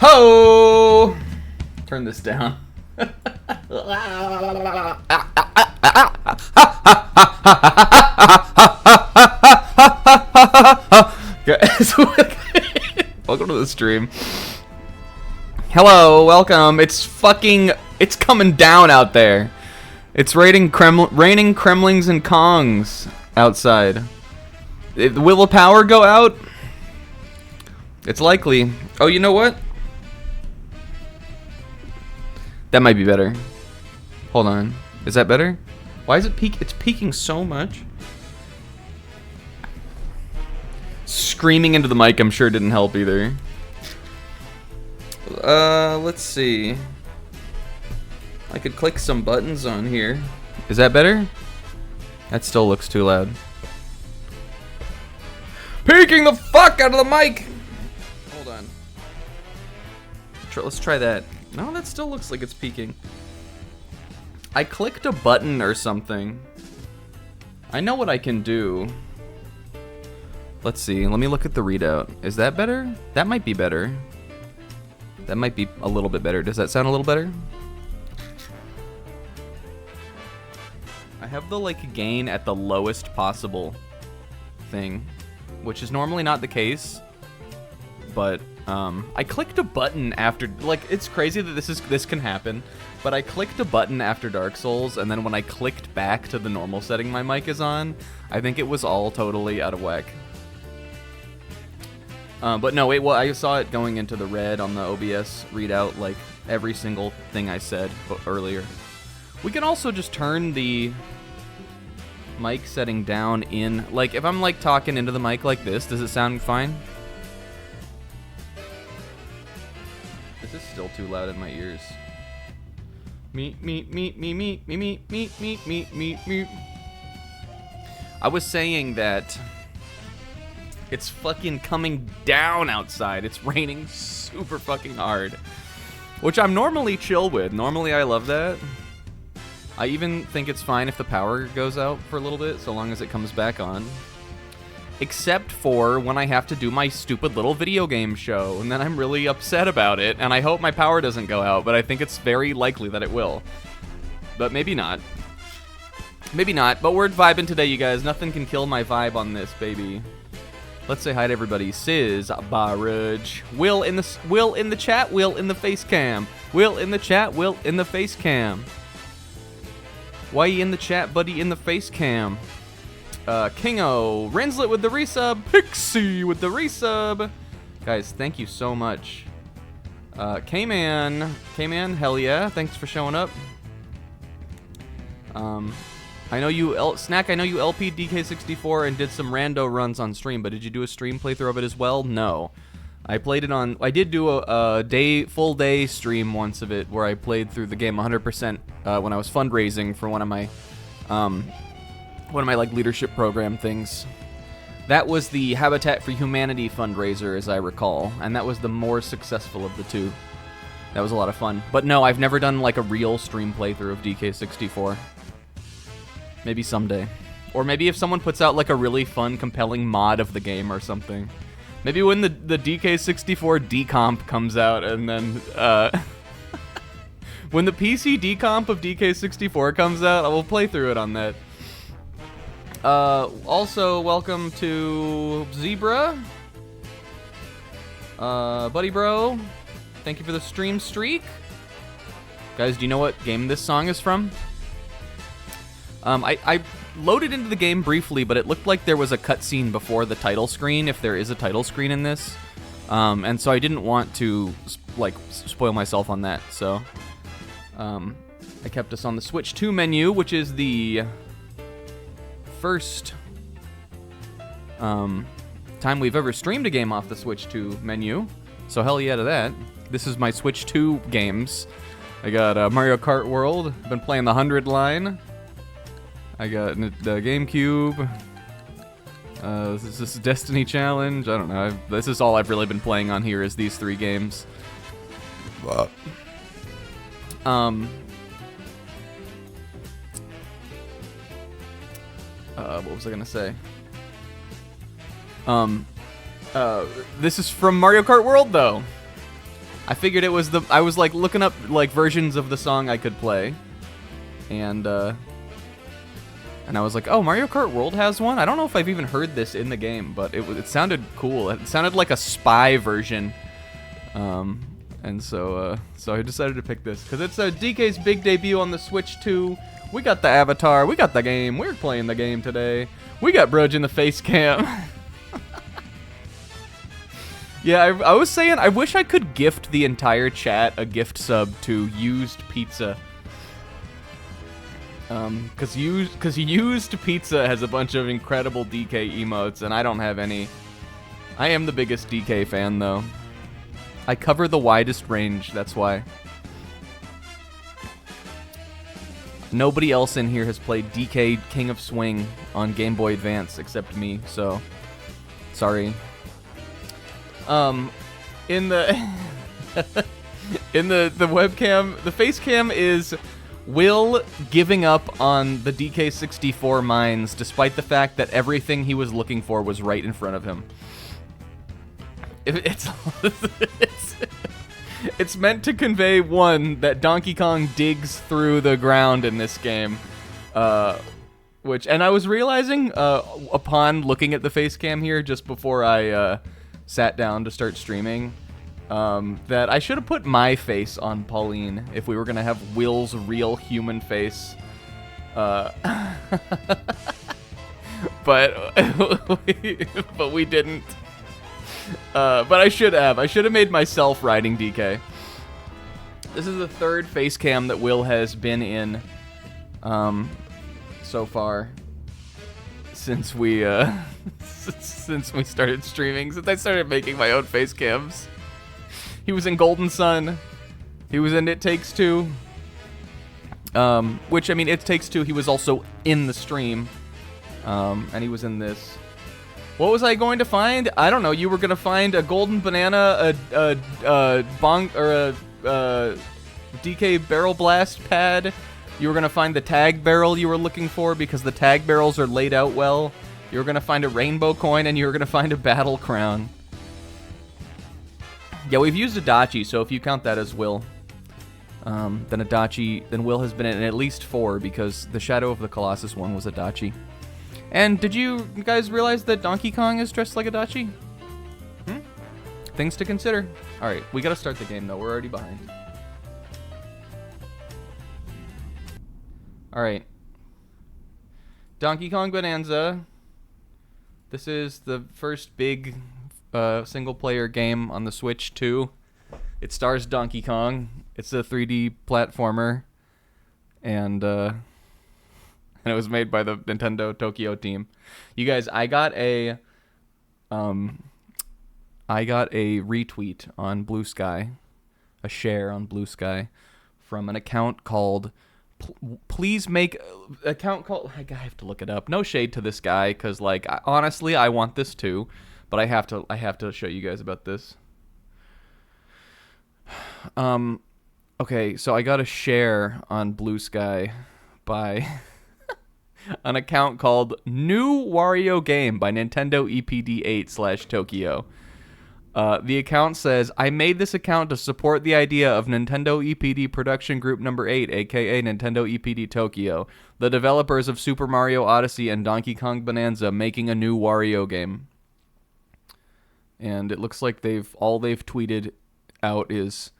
Ho! Turn this down. Guys, welcome to the stream. Hello, welcome. It's coming down out there. It's raining Kremlings and Kongs outside. Will the power go out? It's likely. Oh, you know what? That might be better. Hold on. Is that better? Why is it peak? It's peaking so much. Screaming into the mic, I'm sure didn't help either. Let's see. I could click some buttons on here. Is that better? That still looks too loud. Peeking the fuck out of the mic! Hold on. Let's try that. No, that still looks like it's peaking. I clicked a button or something. I know what I can do. Let's see. Let me look at the readout. Is that better? That might be better. That might be a little bit better. Does that sound a little better? I have the gain at the lowest possible thing, which is normally not the case. But I clicked a button after, it's crazy that this can happen, but I clicked a button after Dark Souls, and then when I clicked back to the normal setting my mic is on, I think it was all totally out of whack. But no, wait, well, I saw it going into the red on the OBS readout, like every single thing I said earlier. We can also just turn the mic setting down in, if I'm talking into the mic like this, does it sound fine? This is still too loud in my ears. Meet. I was saying that it's fucking coming down outside. It's raining super fucking hard, which I'm normally chill with. Normally I love that. I even think it's fine if the power goes out for a little bit, so long as it comes back on. Except for when I have to do my stupid little video game show, and then I'm really upset about it, and I hope my power doesn't go out, but I think it's very likely that it will. But maybe not. Maybe not, but we're vibing today, you guys. Nothing can kill my vibe on this, baby. Let's say hi to everybody. Sis, Barrage, Will in the chat, Will in the face cam. Will in the chat, Will in the face cam. Why you in the chat, buddy, in the face cam? Kingo, Rinslet with the resub, Pixie with the resub. Guys, thank you so much. K-Man, hell yeah, thanks for showing up. I know you, Snack, I know you LP'd DK64 and did some rando runs on stream, but did you do a stream playthrough of it as well? No. I played it on, I did do a full day stream once of it, where I played through the game 100% when I was fundraising for one of my leadership program things. That was the Habitat for Humanity fundraiser, as I recall, and that was the more successful of the two. That was a lot of fun. But no, I've never done a real stream playthrough of DK64. Maybe someday. Or maybe if someone puts out a really fun, compelling mod of the game or something. Maybe when the DK64 decomp comes out, and then when the PC decomp of DK64 comes out, I will play through it on that. Also, welcome to Zebra. Buddy Bro, thank you for the stream streak. Guys, do you know what game this song is from? I loaded into the game briefly, but it looked like there was a cutscene before the title screen, if there is a title screen in this. And so I didn't want to, spoil myself on that, so I kept us on the Switch 2 menu, which is the first time we've ever streamed a game off the Switch 2 menu, so hell yeah to that. This is my Switch 2 games. I got Mario Kart World, been playing the 100 line. I got the GameCube. This is Destiny Challenge. I don't know. This is all I've really been playing on here is these 3 games. What was I gonna say? This is from Mario Kart World, though. I figured it was I was like looking up like versions of the song I could play, and I was like, oh, Mario Kart World has one. I don't know if I've even heard this in the game, but it sounded cool. It sounded like a spy version, and so I decided to pick this because it's DK's big debut on the Switch 2. We got the avatar, we got the game, we're playing the game today. We got Brudge in the face cam. Yeah, I was saying, I wish I could gift the entire chat a gift sub to Used Pizza. Cause Used Pizza has a bunch of incredible DK emotes, and I don't have any. I am the biggest DK fan, though. I cover the widest range, that's why. Nobody else in here has played DK King of Swing on Game Boy Advance except me, so sorry. In the in the webcam, the face cam is Will giving up on the DK64 mines despite the fact that everything he was looking for was right in front of him. It's meant to convey, one, that Donkey Kong digs through the ground in this game, and I was realizing upon looking at the face cam here just before I sat down to start streaming, that I should have put my face on Pauline if we were gonna have Will's real human face. But we didn't. But I should have. I should have made myself riding DK. This is the third face cam that Will has been in, so far, since we started streaming. Since I started making my own face cams. He was in Golden Sun. He was in It Takes Two. Which, I mean, It Takes Two. He was also in the stream, and he was in this. What was I going to find? I don't know. You were going to find a golden banana, a DK barrel blast pad. You were going to find the tag barrel you were looking for because the tag barrels are laid out well. You were going to find a rainbow coin, and you were going to find a battle crown. Yeah, we've used Adachi, so if you count that as Will, then Will has been in at least 4 because the Shadow of the Colossus one was Adachi. And did you guys realize that Donkey Kong is dressed like Adachi? Things to consider. Alright, we gotta start the game though, we're already behind. Alright. Donkey Kong Bananza. This is the first big single-player game on the Switch 2. It stars Donkey Kong. It's a 3D platformer. And it was made by the Nintendo Tokyo team. You guys, I got a retweet on Blue Sky, a share on Blue Sky, from an account called Please Make account called. I have to look it up. No shade to this guy, because like honestly, I want this too, but I have to show you guys about this. Okay, so I got a share on Blue Sky by an account called New Wario Game by Nintendo EPD8/Tokyo. The account says, I made this account to support the idea of Nintendo EPD Production Group Number 8, aka Nintendo EPD Tokyo, the developers of Super Mario Odyssey and Donkey Kong Bonanza, making a new Wario game. And it looks like all they've tweeted out is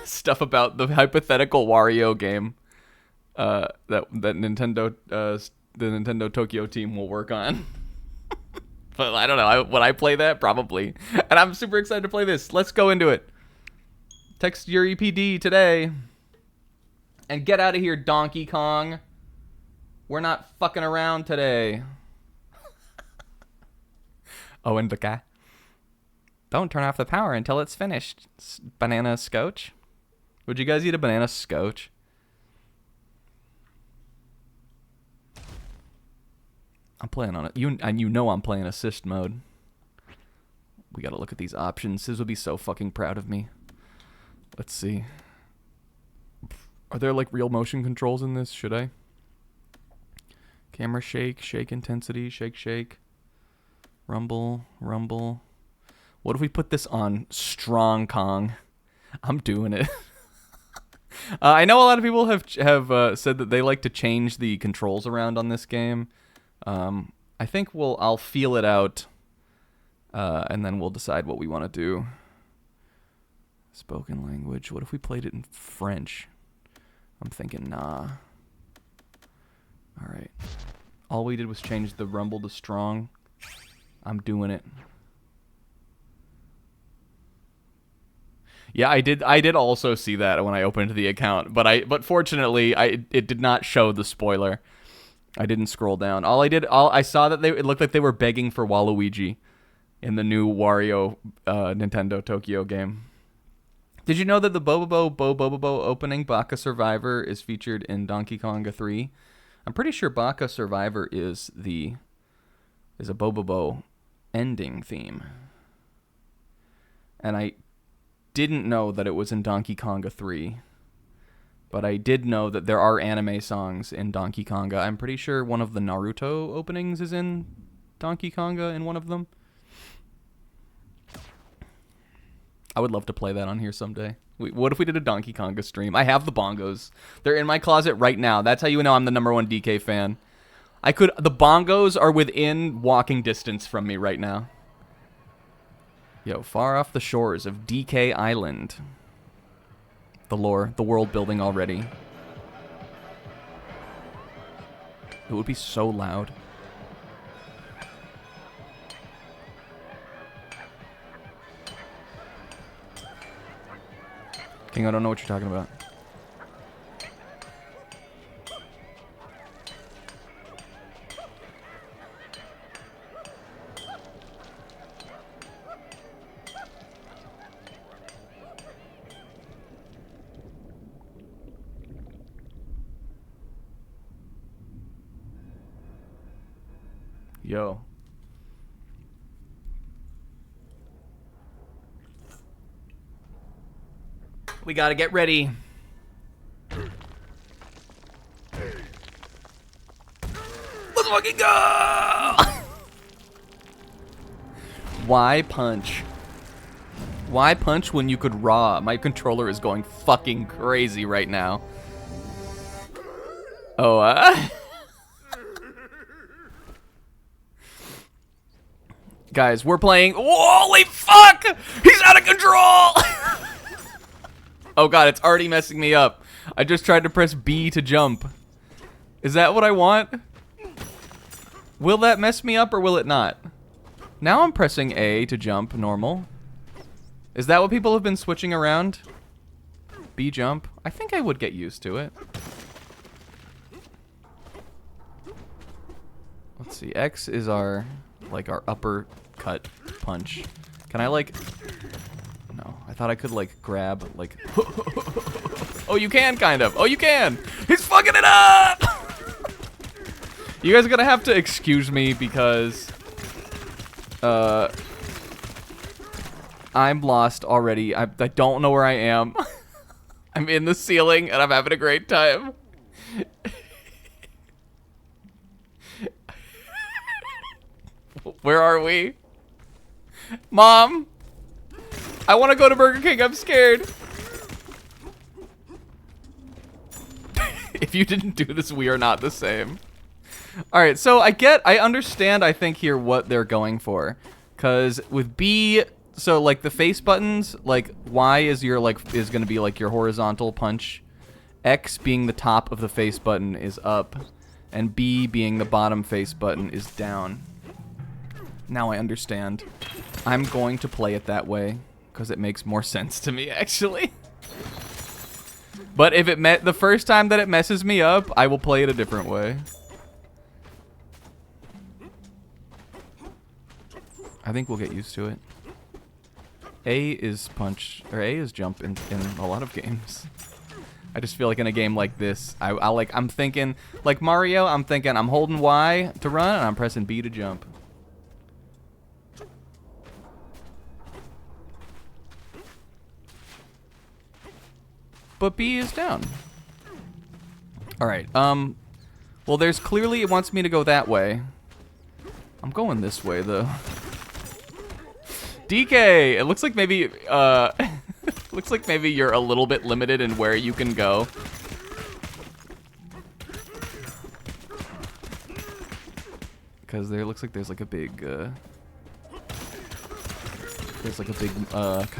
stuff about the hypothetical Wario game that Nintendo the Nintendo Tokyo team will work on. But I don't know. Would I play that? Probably. And I'm super excited to play this. Let's go into it. Text your EPD today. And get out of here, Donkey Kong. We're not fucking around today. Oh, and the guy. Don't turn off the power until it's finished. Banana scotch. Would you guys eat a banana scotch? I'm playing on it. You know I'm playing assist mode. We gotta look at these options. Sis would be so fucking proud of me. Let's see. Are there like real motion controls in this? Should I? Camera shake, shake intensity, shake, shake. Rumble, rumble. What if we put this on Strong Kong? I'm doing it. I know a lot of people have said that they like to change the controls around on this game. I think I'll feel it out, and then we'll decide what we want to do. Spoken language. What if we played it in French? I'm thinking, nah. All right. All we did was change the rumble to strong. I'm doing it. Yeah, I did also see that when I opened the account, but fortunately, it did not show the spoiler. I didn't scroll down. I saw that it looked like they were begging for Waluigi in the new Wario Nintendo Tokyo game. Did you know that the Bobobo opening, Baka Survivor, is featured in Donkey Konga 3? I'm pretty sure Baka Survivor is a Bobobo ending theme. And I didn't know that it was in Donkey Konga 3. But I did know that there are anime songs in Donkey Konga. I'm pretty sure one of the Naruto openings is in Donkey Konga in one of them. I would love to play that on here someday. What if we did a Donkey Konga stream? I have the bongos. They're in my closet right now. That's how you know I'm the #1 DK fan. The bongos are within walking distance from me right now. Yo, far off the shores of DK Island. The lore, the world building already. It would be so loud. King, I don't know what you're talking about. Yo. We gotta get ready. Let's fucking go! Why punch? Why punch when you could raw? My controller is going fucking crazy right now. Oh, guys, we're playing. Holy fuck! He's out of control! Oh god, it's already messing me up. I just tried to press B to jump. Is that what I want? Will that mess me up or will it not? Now I'm pressing A to jump normal. Is that what people have been switching around? B jump? I think I would get used to it. Let's see. X is our upper cut punch. Can I No, I thought I could grab Oh, you can kind of. Oh, you can. He's fucking it up. You guys are gonna have to excuse me because I'm lost already. I don't know where I am. I'm in the ceiling and I'm having a great time. Where are we? Mom! I want to go to Burger King. I'm scared. If you didn't do this, we are not the same. Alright, so I understand, I think, here what they're going for. Because with B, so, the face buttons, Y is is going to be, your horizontal punch. X being the top of the face button is up. And B being the bottom face button is down. Now I understand. I'm going to play it that way. Because it makes more sense to me, actually. But if the first time that it messes me up, I will play it a different way. I think we'll get used to it. A is punch, or A is jump in a lot of games. I just feel like in a game like this, I'm thinking, like Mario, I'm thinking I'm holding Y to run and I'm pressing B to jump. But B is down. Alright, well there's clearly, it wants me to go that way. I'm going this way though. DK, it looks like maybe, looks like maybe you're a little bit limited in where you can go. Because there looks like there's like a big, kind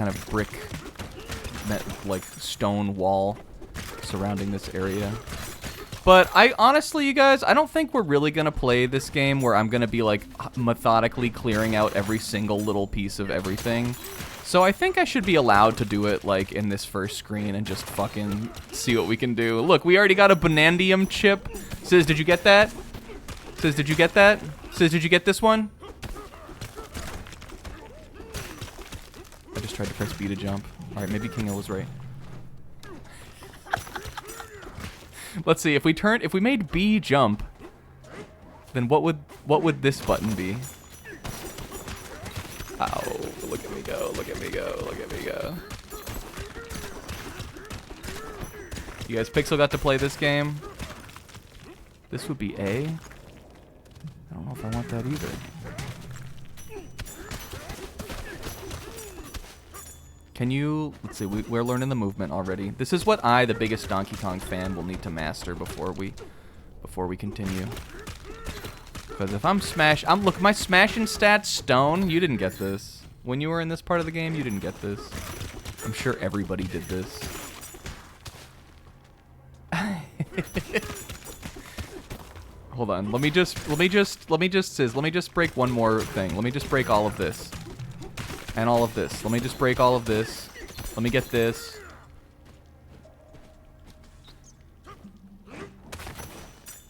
of brick, like stone wall surrounding this area. But I honestly, you guys, I don't think we're really gonna play this game where I'm gonna be like methodically clearing out every single little piece of everything. So I think I should be allowed to do it like in this first screen and just fucking see what we can do. Look, we already got a Banandium chip. Sis, did you get that? Sis, did you get that? Sis, did you get this one? I just tried to press B to jump. All right, maybe Kingo was right. Let's see, if we made B jump, then what would this button be? Ow, look at me go, look at me go, look at me go. You guys Pixel got to play this game? This would be A. I don't know if I want that either. Can you, let's see, we're learning the movement already. This is what I, the biggest Donkey Kong fan, will need to master before we continue. Because if look, my smashing stats stone, you didn't get this. When you were in this part of the game, you didn't get this. I'm sure everybody did this. Hold on, let me just break one more thing. Let me just break all of this. And all of this. Let me just break all of this. Let me get this.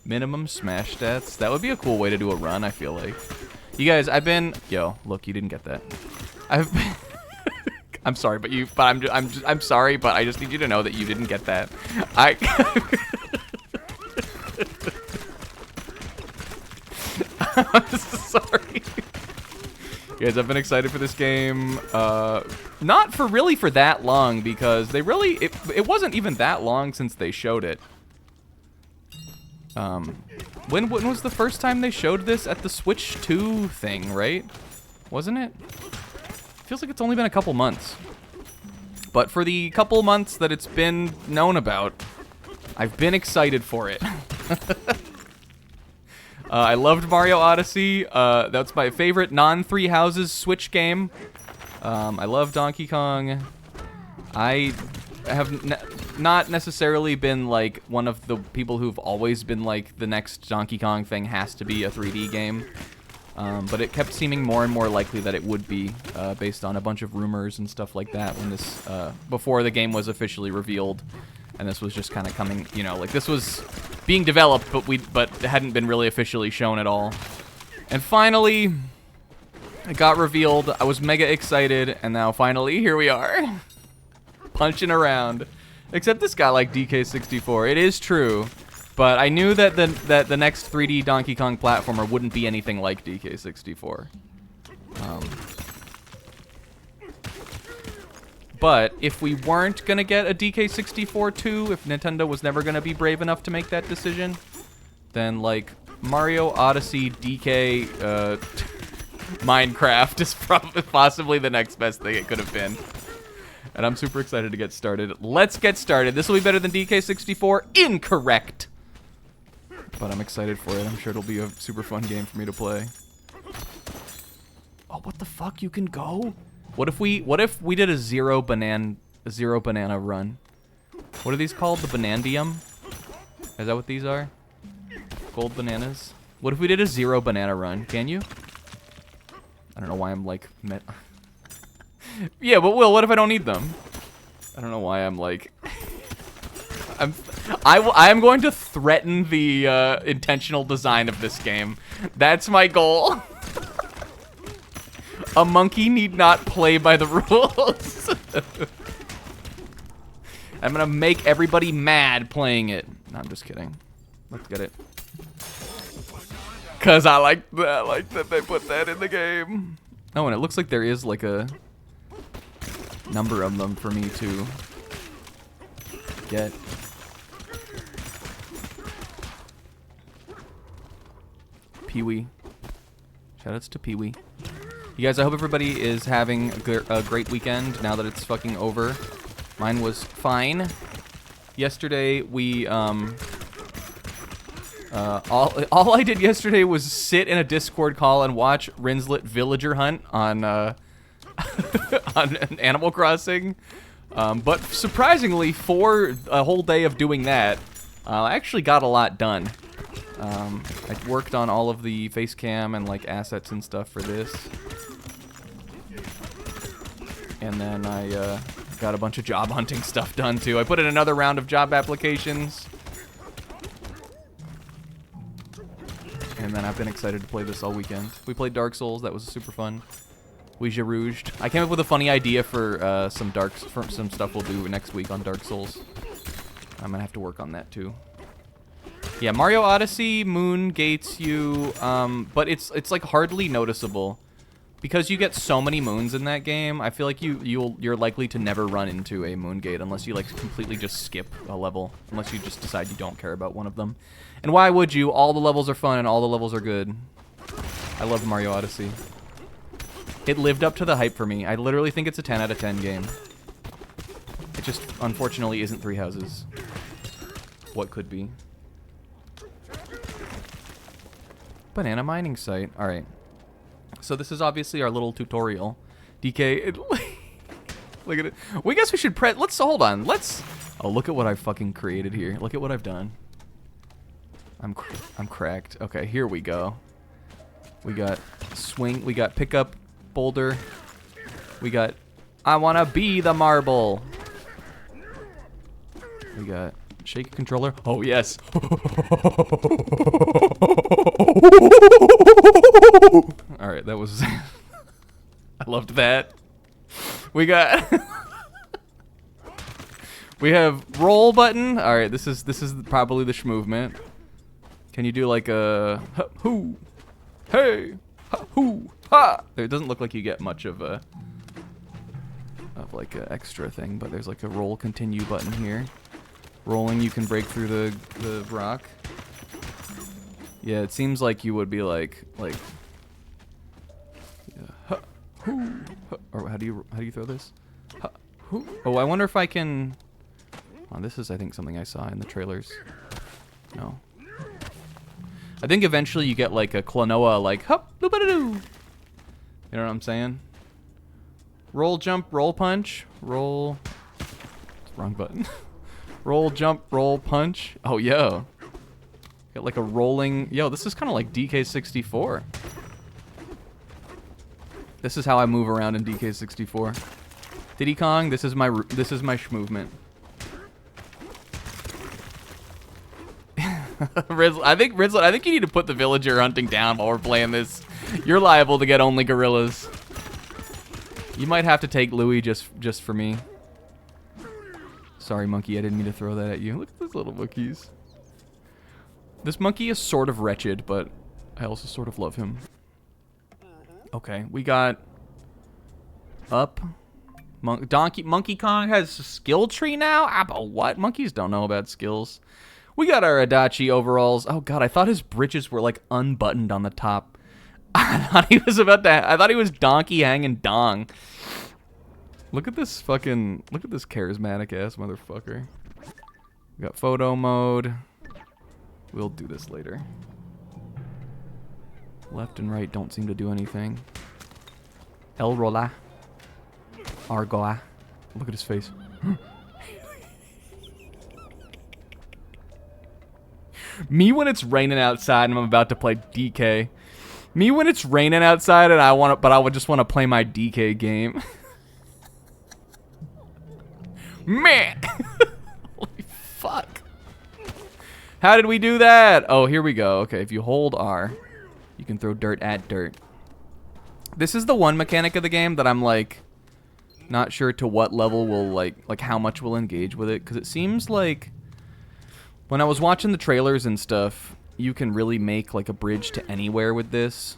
Minimum smash stats. That would be a cool way to do a run, I feel like. You guys, yo, look, you didn't get that. I'm sorry, I'm sorry, but I just need you to know that you didn't get that. I'm sorry. Guys, I've been excited for this game, not for that long, because it wasn't even that long since they showed it. When was the first time they showed this? At the Switch 2 thing, right? Wasn't it? Feels like it's only been a couple months. But for the couple months that it's been known about, I've been excited for it. I loved Mario Odyssey. That's my favorite non-Three Houses Switch game. I love Donkey Kong. I have not necessarily been like one of the people who've always been like the next Donkey Kong thing has to be a 3D game. But it kept seeming more and more likely that it would be, based on a bunch of rumors and stuff like that when this, before the game was officially revealed. And this was just kind of coming, you know, like this was being developed, but it hadn't been really officially shown at all. And finally, it got revealed. I was mega excited, and now finally, here we are. Punching around. Except this guy like DK64. It is true. But I knew that the next 3D Donkey Kong platformer wouldn't be anything like DK64. But if we weren't gonna get a DK64 2, if Nintendo was never gonna be brave enough to make that decision, then like Mario Odyssey DK Minecraft is probably possibly the next best thing it could have been. And I'm super excited to get started. Let's get started. This will be better than DK64. Incorrect. But I'm excited for it. I'm sure it'll be a super fun game for me to play. Oh, what the fuck? You can go? What if we did a zero banana run? What are these called? The Banandium? Is that what these are? Gold bananas? What if we did a zero banana run? Can you? I don't know why I'm like yeah, but Will, what if I don't need them? I don't know why I'm like I am going to threaten the intentional design of this game. That's my goal. A monkey need not play by the rules. I'm gonna make everybody mad playing it. No, I'm just kidding. Let's get it. Cause I like that they put that in the game. Oh, and it looks like there is like a number of them for me to get. Pee-wee. Shoutouts to Pee-wee. You guys, I hope everybody is having a great weekend now that it's fucking over. Mine was fine. Yesterday, we, all I did yesterday was sit in a Discord call and watch Rinslet Villager Hunt on, on Animal Crossing. But surprisingly, for a whole day of doing that, I actually got a lot done. I worked on all of the face cam and like assets and stuff for this. And then I got a bunch of job hunting stuff done too. I put in another round of job applications. And then I've been excited to play this all weekend. We played Dark Souls, that was super fun. Ouija rouged. I came up with a funny idea for some stuff we'll do next week on Dark Souls. I'm gonna have to work on that too. Yeah, Mario Odyssey moon gates you, but it's like hardly noticeable. Because you get so many moons in that game, I feel like you're likely to never run into a moon gate unless you like completely just skip a level, unless you just decide you don't care about one of them. And why would you? All the levels are fun and all the levels are good. I love Mario Odyssey. It lived up to the hype for me. I literally think it's a 10 out of 10 game. It just unfortunately isn't Three Houses. What could be? Banana mining site. All right. So this is obviously our little tutorial. DK, look at it. We guess we should hold on. Oh, look at what I've fucking created here. Look at what I've done. I'm cracked. Okay, here we go. We got swing. We got pickup boulder. We got I wanna be the marble. We got shake controller. Oh yes. All right, that was. I loved that. We got. We have roll button. All right, this is probably the movement. Can you do like a hoo, hey, hoo, ha? It doesn't look like you get much of a like an extra thing, but there's like a roll continue button here. Rolling, you can break through the rock. Yeah, it seems like you would be like or how do you throw this? Oh, I wonder if I can. Oh, this is I think something I saw in the trailers. No. I think eventually you get like a Klonoa like hup doo ba doo. You know what I'm saying? Roll, jump, roll, punch, roll. Wrong button. Roll, jump, roll, punch. Oh, yo. Got like a rolling. Yo, this is kind of like DK64. This is how I move around in DK64. Diddy Kong, this is my movement. I think you need to put the villager hunting down while we're playing this. You're liable to get only gorillas. You might have to take Louie just for me. Sorry, monkey, I didn't mean to throw that at you. Look at those little monkeys. This monkey is sort of wretched, but I also sort of love him. Okay, we got up. Monkey Kong has a skill tree now? About what? Monkeys don't know about skills. We got our Adachi overalls. Oh god, I thought his britches were like unbuttoned on the top. I thought he was donkey hanging dong. Look at this charismatic ass motherfucker. We got photo mode. We'll do this later. Left and right don't seem to do anything. El Rola. Argoa. Look at his face. Me when it's raining outside and I'm about to play DK. Me when it's raining outside and I would just want to play my DK game. Man. Holy fuck. How did we do that? Oh, here we go. Okay, if you hold R, you can throw dirt at dirt. This is the one mechanic of the game that I'm like not sure to what level we'll like how much we'll engage with it, because it seems like when I was watching the trailers and stuff, you can really make like a bridge to anywhere with this.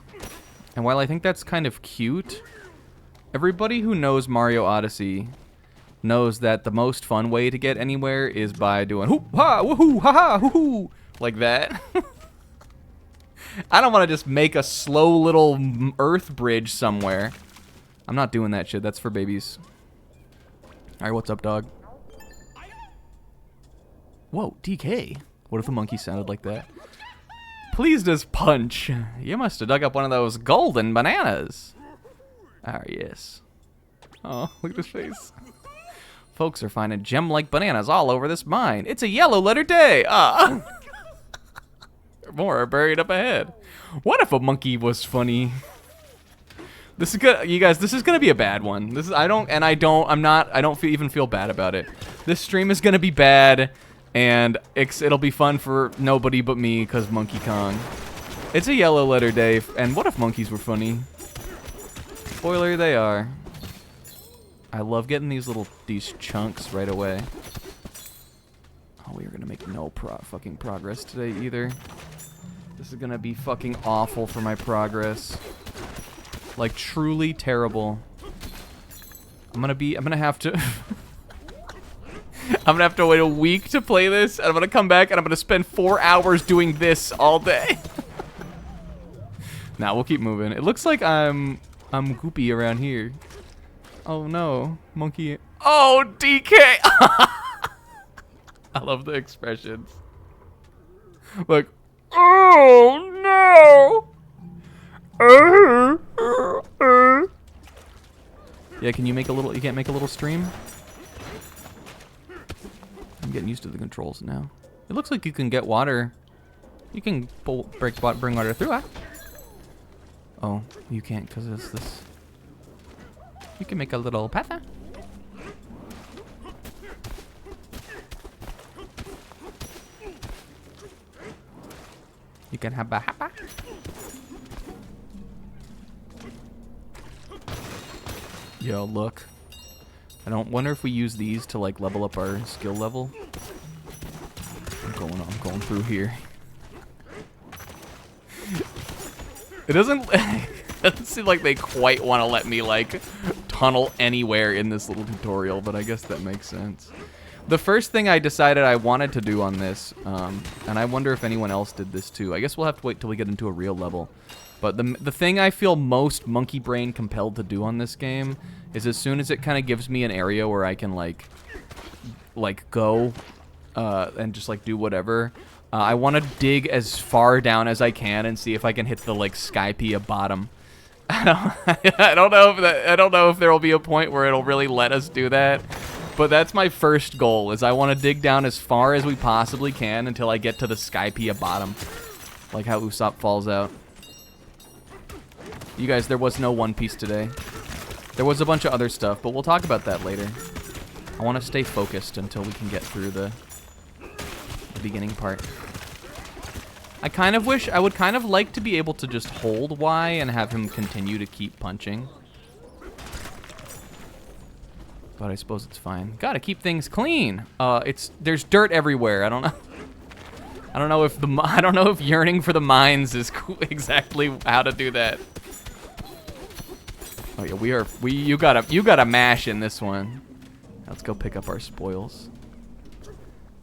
And while I think that's kind of cute, everybody who knows Mario Odyssey knows that the most fun way to get anywhere is by doing hoop ha woohoo ha ha hoo hoo like that. I don't want to just make a slow little earth bridge somewhere. I'm not doing that shit. That's for babies. All right, what's up, dog? Whoa, DK. What if a monkey sounded like that? Please just punch. You must have dug up one of those golden bananas. Ah, yes. Oh, look at his face. Folks are finding gem-like bananas all over this mine. It's a yellow letter day. Ah. More are buried up ahead. What if a monkey was funny? This is good, you guys. This is gonna be a bad one. This is I don't even feel bad about it. This stream is gonna be bad, and it'll be fun for nobody but me because Monkey Kong. It's a yellow letter day, and what if monkeys were funny? Spoiler, they are. I love getting these chunks right away. Oh, we are gonna make no fucking progress today either. This is gonna be fucking awful for my progress. Like, truly terrible. I'm gonna have to I'm gonna have to wait a week to play this, and I'm gonna come back and I'm gonna spend 4 hours doing this all day. Nah, we'll keep moving. It looks like I'm goopy around here. Oh no, monkey. Oh, DK! I love the expressions. Like, oh no! Yeah, can you make a little? You can't make a little stream? I'm getting used to the controls now. It looks like you can get water. You can bring water through. Oh, you can't because it's this. You can make a little path. You can have a hapa. Yo, look. I don't wonder if we use these to like level up our skill level. I'm going through here. It doesn't seem like they quite want to let me like tunnel anywhere in this little tutorial, but I guess that makes sense. The first thing I decided I wanted to do on this, and I wonder if anyone else did this too. I guess we'll have to wait till we get into a real level. But the thing I feel most monkey brain compelled to do on this game is as soon as it kind of gives me an area where I can like go and just like do whatever, I want to dig as far down as I can and see if I can hit the like Skypea bottom. I don't know if there will be a point where it'll really let us do that. But that's my first goal, is I want to dig down as far as we possibly can until I get to the Skypea bottom. Like how Usopp falls out. You guys, there was no One Piece today. There was a bunch of other stuff, but we'll talk about that later. I want to stay focused until we can get through the beginning part. I would kind of like to be able to just hold Y and have him continue to keep punching. But I suppose it's fine. Gotta keep things clean. There's dirt everywhere. I don't know if yearning for the mines is exactly how to do that. Oh yeah, you gotta mash in this one. Let's go pick up our spoils.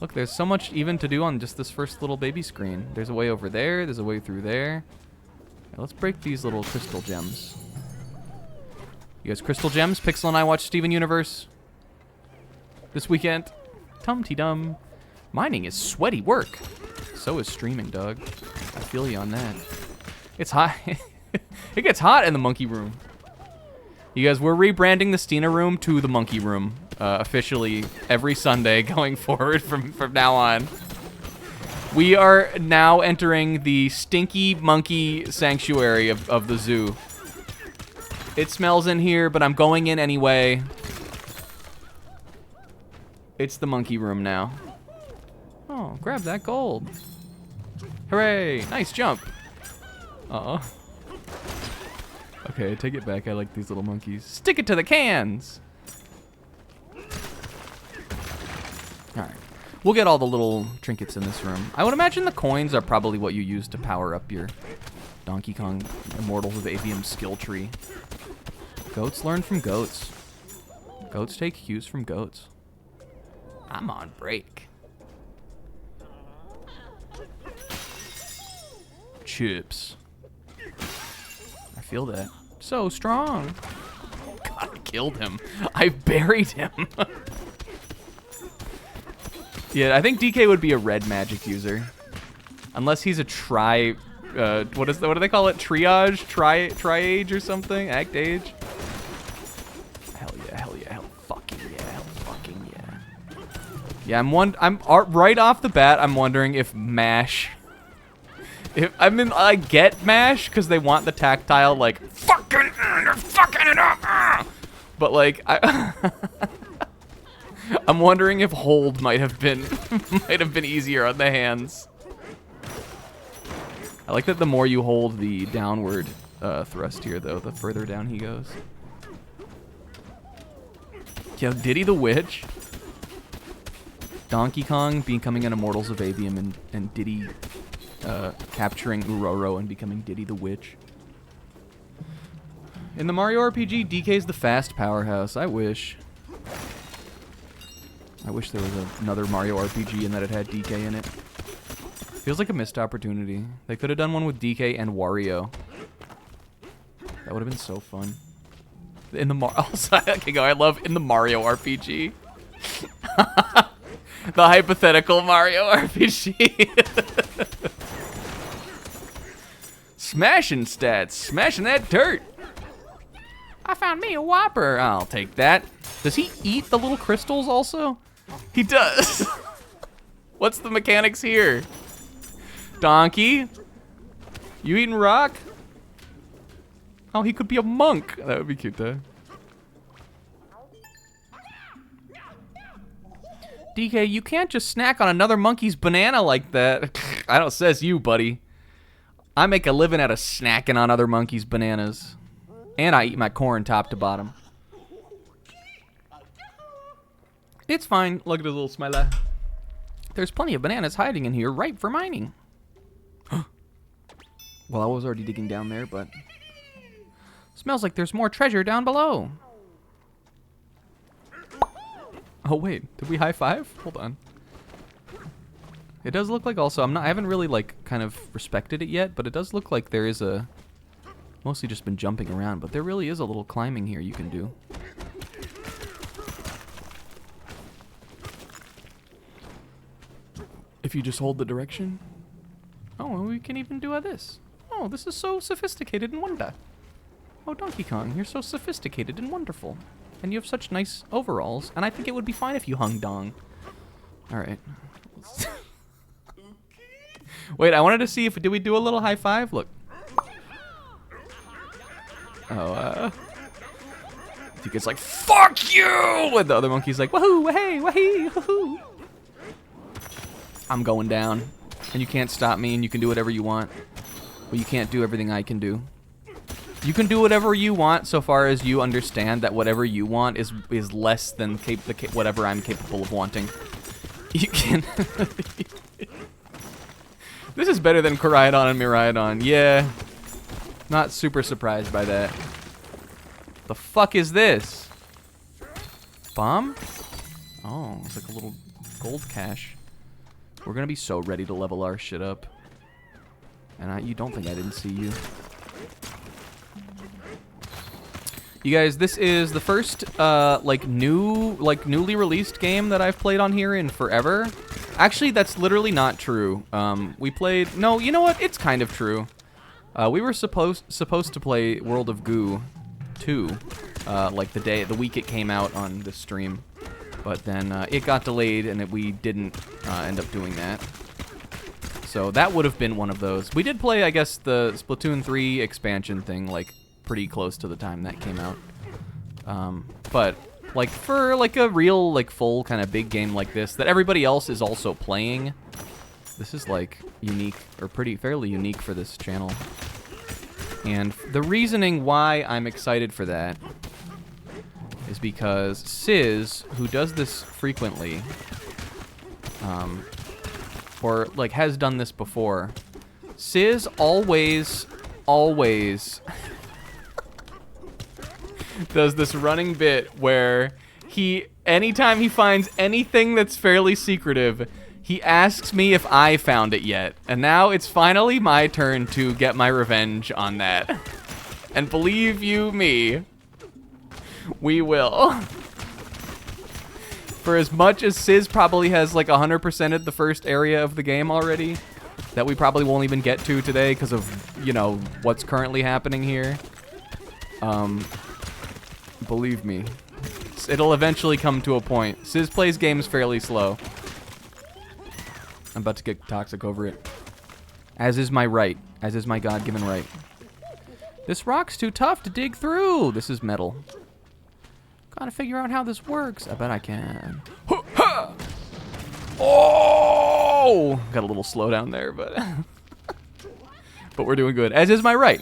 Look, there's so much even to do on just this first little baby screen. There's a way over there. There's a way through there. Now let's break these little crystal gems. You guys, crystal gems? Pixel and I watched Steven Universe this weekend. Tum-ty-dum. Mining is sweaty work. So is streaming, dog. I feel you on that. It's hot. It gets hot in the monkey room. You guys, we're rebranding the Stina room to the monkey room. Officially every Sunday going forward from now on. We are now entering the stinky monkey sanctuary of the zoo. It smells in here, but I'm going in anyway. It's the monkey room now. Oh, grab that gold. Hooray, nice jump. Uh-oh. Okay, take it back. I like these little monkeys. Stick it to the cans. All right. We'll get all the little trinkets in this room. I would imagine the coins are probably what you use to power up your Donkey Kong Immortals of Avium skill tree. Goats learn from goats. Goats take cues from goats. I'm on break. chips. I feel that. So strong. God, I killed him. I buried him. Yeah, I think DK would be a red magic user. Unless he's a what do they call it? Triage? Tri-age or something? Act age? Hell yeah, hell yeah, hell fucking yeah, hell fucking yeah. Yeah, I'm right off the bat, I'm wondering if MASH... I get MASH, because they want the tactile, like, you're fucking it up! But, like, I'm wondering if hold might have been easier on the hands. I like that the more you hold the downward thrust here, though, the further down he goes. Yo, Diddy the Witch. Donkey Kong becoming an Immortals of Avium and Diddy capturing Uroro and becoming Diddy the Witch. In the Mario RPG, DK's the fast powerhouse. I wish. I wish there was another Mario RPG and that it had DK in it. Feels like a missed opportunity. They could have done one with DK and Wario. That would have been so fun. In the I love in the Mario RPG. The hypothetical Mario RPG. Smashing stats. Smashing that dirt. I found me a Whopper. I'll take that. Does he eat the little crystals also? He does. What's the mechanics here? Donkey? You eating rock? Oh, he could be a monk. That would be cute, though. DK, you can't just snack on another monkey's banana like that. I don't, says you, buddy. I make a living out of snacking on other monkeys' bananas. And I eat my corn top to bottom. It's fine. Look at his little smiley. There's plenty of bananas hiding in here, ripe for mining. Well, I was already digging down there, but... Smells like there's more treasure down below. Oh, wait. Did we high five? Hold on. It does look like also... I haven't really, like, kind of respected it yet, but it does look like there is a... Mostly just been jumping around, but there really is a little climbing here you can do. If you just hold the direction. Oh, well, we can even do this. Oh, this is so sophisticated and wonder. Oh, Donkey Kong, you're so sophisticated and wonderful. And you have such nice overalls, and I think it would be fine if you hung dong. Alright. Wait, I wanted to see if... Did we do a little high five? Look. Oh, I think it's like, fuck you! And the other monkey's like, wahoo, wahey, wahee, wahoo. I'm going down. And you can't stop me, and you can do whatever you want. But you can't do everything I can do. You can do whatever you want so far as you understand that whatever you want is less than whatever I'm capable of wanting. You can... This is better than Koraidon and Miraidon. Yeah. Not super surprised by that. The fuck is this? Bomb? Oh, it's like a little gold cache. We're gonna be so ready to level our shit up. And you don't think I didn't see you. You guys, this is the first, newly released game that I've played on here in forever. Actually, that's literally not true. We played... No, you know what? It's kind of true. We were supposed to play World of Goo 2, the week it came out on the stream. But then it got delayed, and we didn't end up doing that. So that would have been one of those. We did play, I guess, the Splatoon 3 expansion thing, like, pretty close to the time that came out. But, like, for, like, a real, like, full kind of big game like this that everybody else is also playing, this is, like, unique, or fairly unique for this channel. And the reasoning why I'm excited for that is because Sizz, who does this frequently, or, like, has done this before, Sizz always does this running bit where anytime he finds anything that's fairly secretive, He asks me if I found it yet. And now it's finally my turn to get my revenge on that. And believe you me, we will. For as much as Sizz probably has like 100%ed the first area of the game already, that we probably won't even get to today because of, you know, what's currently happening here. Believe me, it'll eventually come to a point. Sizz plays games fairly slow. I'm about to get toxic over it. As is my right. As is my God-given right. This rock's too tough to dig through. This is metal. Gotta figure out how this works. I bet I can. Oh! Got a little slowdown there, but... but we're doing good. As is my right.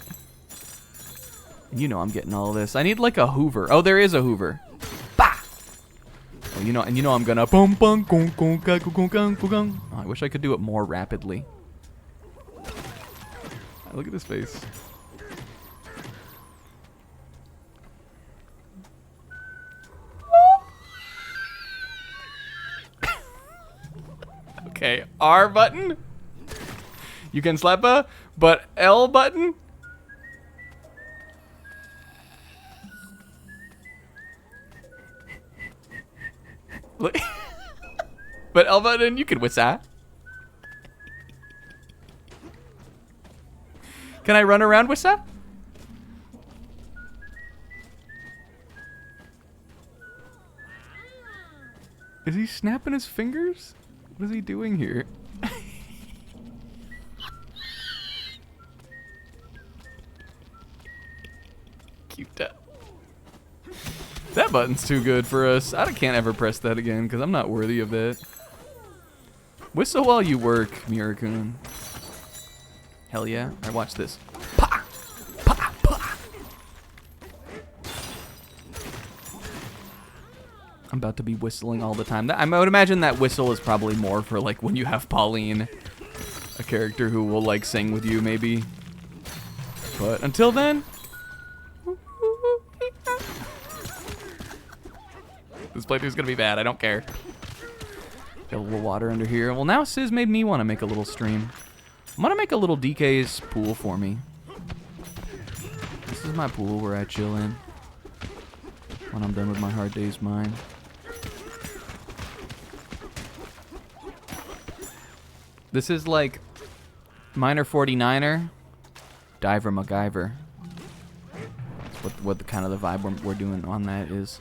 You know I'm getting all this. I need like a Hoover. Oh, there is a Hoover. Bah! Oh, you know, and you know I'm gonna... Oh, I wish I could do it more rapidly. Look at this face. Okay, R button. You can slap a, but L button. Look. But L button, you can whistle. Can I run around whistle? Is he snapping his fingers? What is he doing here? Cute. That button's too good for us. I can't ever press that again because I'm not worthy of that. Whistle while you work, Mirakun. Hell yeah. Alright, watch this. Pa! Pa! Pa! I'm about to be whistling all the time. I would imagine that whistle is probably more for like when you have Pauline, a character who will like sing with you maybe. But until then, this playthrough's gonna be bad. I don't care. Got a little water under here. Well, now Sizz made me want to make a little stream. I'm gonna make a little DK's pool for me. This is my pool where I chill in when I'm done with my hard day's mine. This is like Miner 49er, Diver MacGyver. That's what the kind of the vibe we're doing on that is.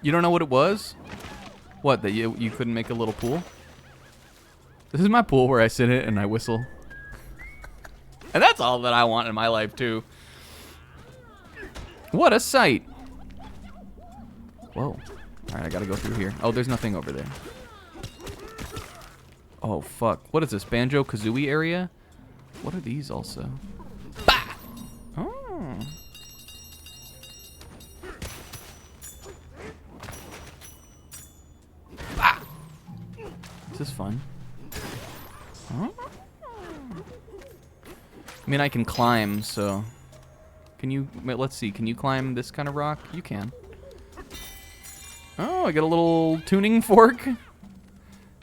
You don't know what it was? What, that you couldn't make a little pool? This is my pool where I sit in it and I whistle. And that's all that I want in my life too. What a sight. Whoa. Alright, I gotta go through here. Oh, there's nothing over there. Oh, fuck. What is this? Banjo-Kazooie area? What are these also? Bah! Oh. Bah! This is fun. Huh? I mean, I can climb, so... Can you... Wait, let's see. Can you climb this kind of rock? You can. Oh, I got a little tuning fork.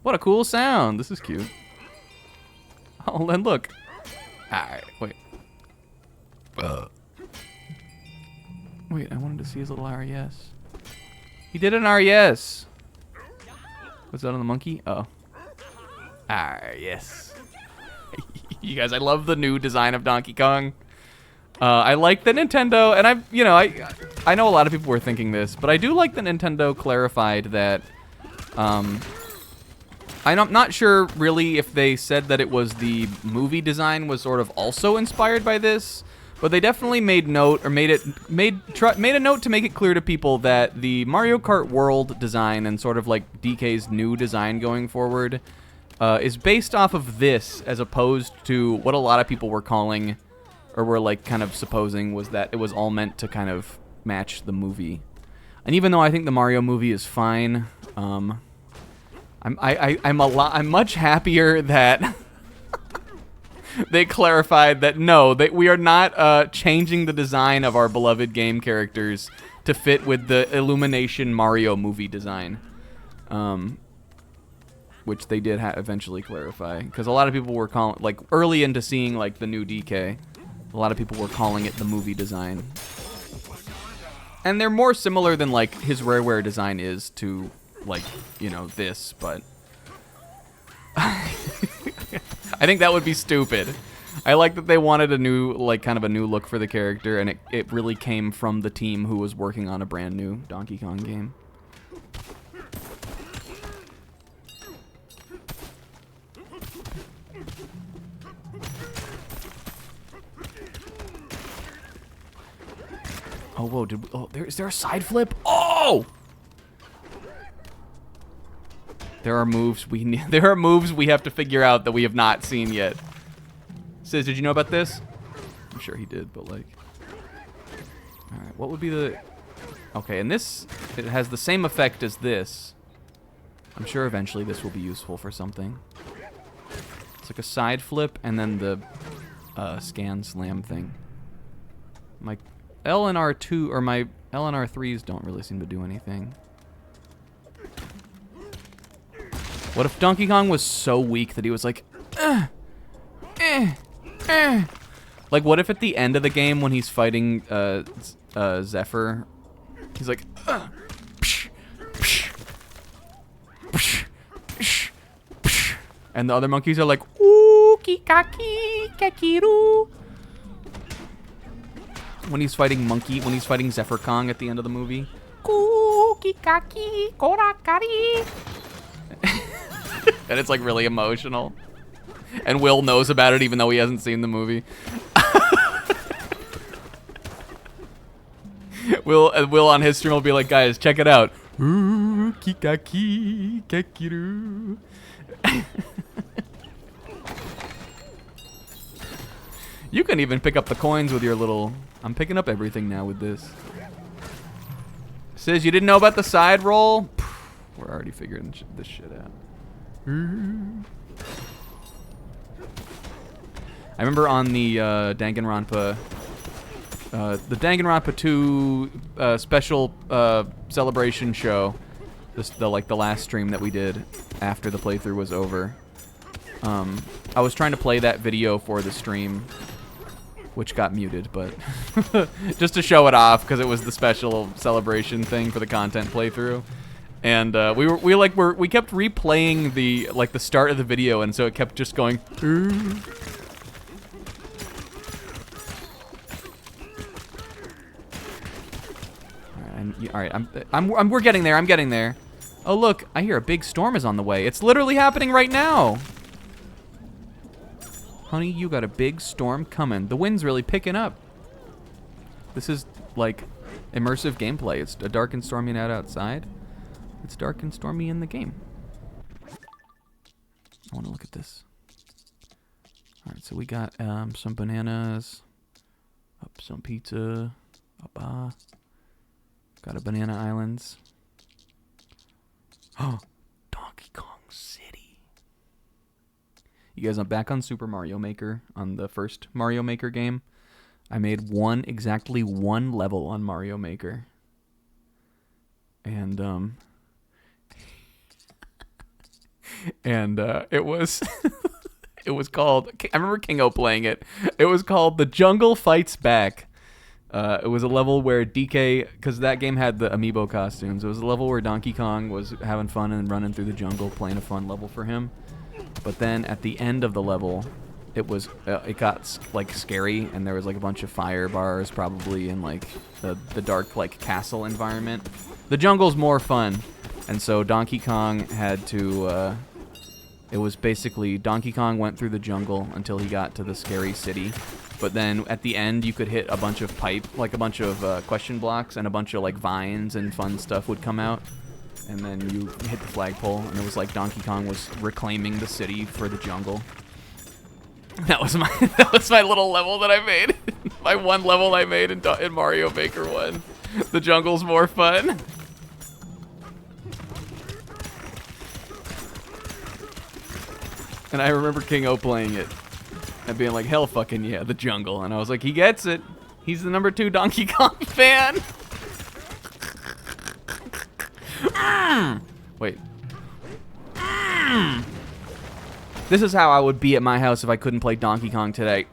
What a cool sound. This is cute. Oh, and look. Alright, wait. Wait, I wanted to see his little RES. He did an RES. Was that on the monkey? Oh. Alright, yes. You guys, I love the new design of Donkey Kong. I like that Nintendo, and I know a lot of people were thinking this, but I do like that Nintendo clarified that, I'm not sure really if they said that it was the movie design was sort of also inspired by this, but they definitely made note, or made a note to make it clear to people that the Mario Kart World design and sort of like DK's new design going forward is based off of this, as opposed to what a lot of people were calling, or were like kind of supposing, was that it was all meant to kind of match the movie. And even though I think the Mario movie is fine, I'm much happier that they clarified that no, that we are not changing the design of our beloved game characters to fit with the Illumination Mario movie design. which they did eventually clarify, because a lot of people were calling, like, early into seeing like the new DK, a lot of people were calling it the movie design, and they're more similar than like his Rareware design is to, like, you know, this, but I think that would be stupid. I like that they wanted a new, like, kind of a new look for the character, and it really came from the team who was working on a brand new Donkey Kong game. Oh, whoa, is there a side flip? Oh! There are moves we have to figure out that we have not seen yet. Sis, did you know about this? I'm sure he did, but like... Alright, what would be the... Okay, and this, it has the same effect as this. I'm sure eventually this will be useful for something. It's like a side flip and then the scan slam thing. My L and R2, or my L and R3s don't really seem to do anything. What if Donkey Kong was so weak that he was like, like, what if at the end of the game when he's fighting Zephyr, he's like, and the other monkeys are like, ooh, kikaki, kakiru. When he's fighting Zephyr Kong at the end of the movie. And it's like really emotional. And Will knows about it even though he hasn't seen the movie. Will on his stream will be like, guys, check it out. Ooh, kikaki, kakiru. You can even pick up the coins with your little... I'm picking up everything now with this. Says you didn't know about the side roll? We're already figuring this shit out. I remember on the Danganronpa 2 special celebration show, the last stream that we did after the playthrough was over. I was trying to play that video for the stream, which got muted, but just to show it off because it was the special celebration thing for the content playthrough. And we kept replaying the start of the video, and so it kept just going. All right, we're getting there. I'm getting there. Oh look, I hear a big storm is on the way. It's literally happening right now. Honey, you got a big storm coming. The wind's really picking up. This is like immersive gameplay. It's a dark and stormy night outside. It's dark and stormy in the game. I want to look at this. All right, so we got some bananas, up some pizza, got a Banana Islands. Oh, Donkey Kong City. You guys, I'm back on Super Mario Maker, on the first Mario Maker game. I made exactly one level on Mario Maker. And, it was it was called, I remember Kingo playing it. It was called The Jungle Fights Back. It was a level where DK, because that game had the amiibo costumes, it was a level where Donkey Kong was having fun and running through the jungle, playing a fun level for him. But then at the end of the level, it got like scary, and there was like a bunch of fire bars probably in like the dark like castle environment. The jungle's more fun, and so Donkey Kong had to. It was basically Donkey Kong went through the jungle until he got to the scary city. But then at the end, you could hit a bunch of question blocks, and a bunch of like vines and fun stuff would come out. And then you hit the flagpole, and it was like Donkey Kong was reclaiming the city for the jungle. That was my little level that I made. My one level I made in Mario Maker 1. The jungle's more fun. And I remember King O playing it and being like, hell fucking yeah, the jungle. And I was like, he gets it. He's the #2 Donkey Kong fan. Wait, This is how I would be at my house if I couldn't play Donkey Kong today.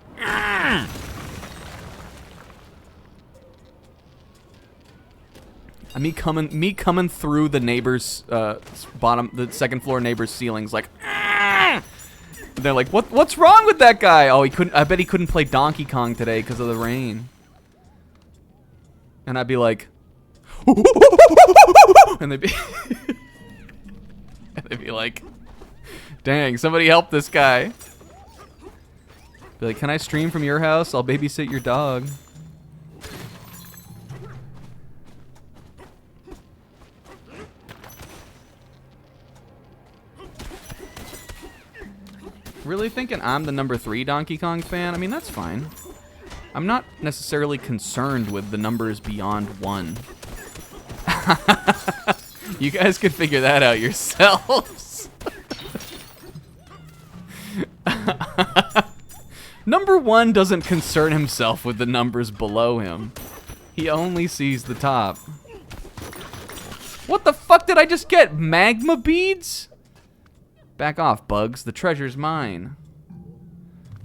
Me coming through the neighbor's the second floor neighbor's ceilings, like. They're like, what's wrong with that guy? Oh, he couldn't. I bet he couldn't play Donkey Kong today because of the rain. And I'd be like, and they'd be, and they'd be like, dang, somebody help this guy. Be like, can I stream from your house? I'll babysit your dog. Really thinking I'm the number 3 Donkey Kong fan? I mean, that's fine. I'm not necessarily concerned with the numbers beyond 1. You guys could figure that out yourselves. Number 1 doesn't concern himself with the numbers below him. He only sees the top. What the fuck did I just get? Magma beads? Back off, Bugs. The treasure's mine.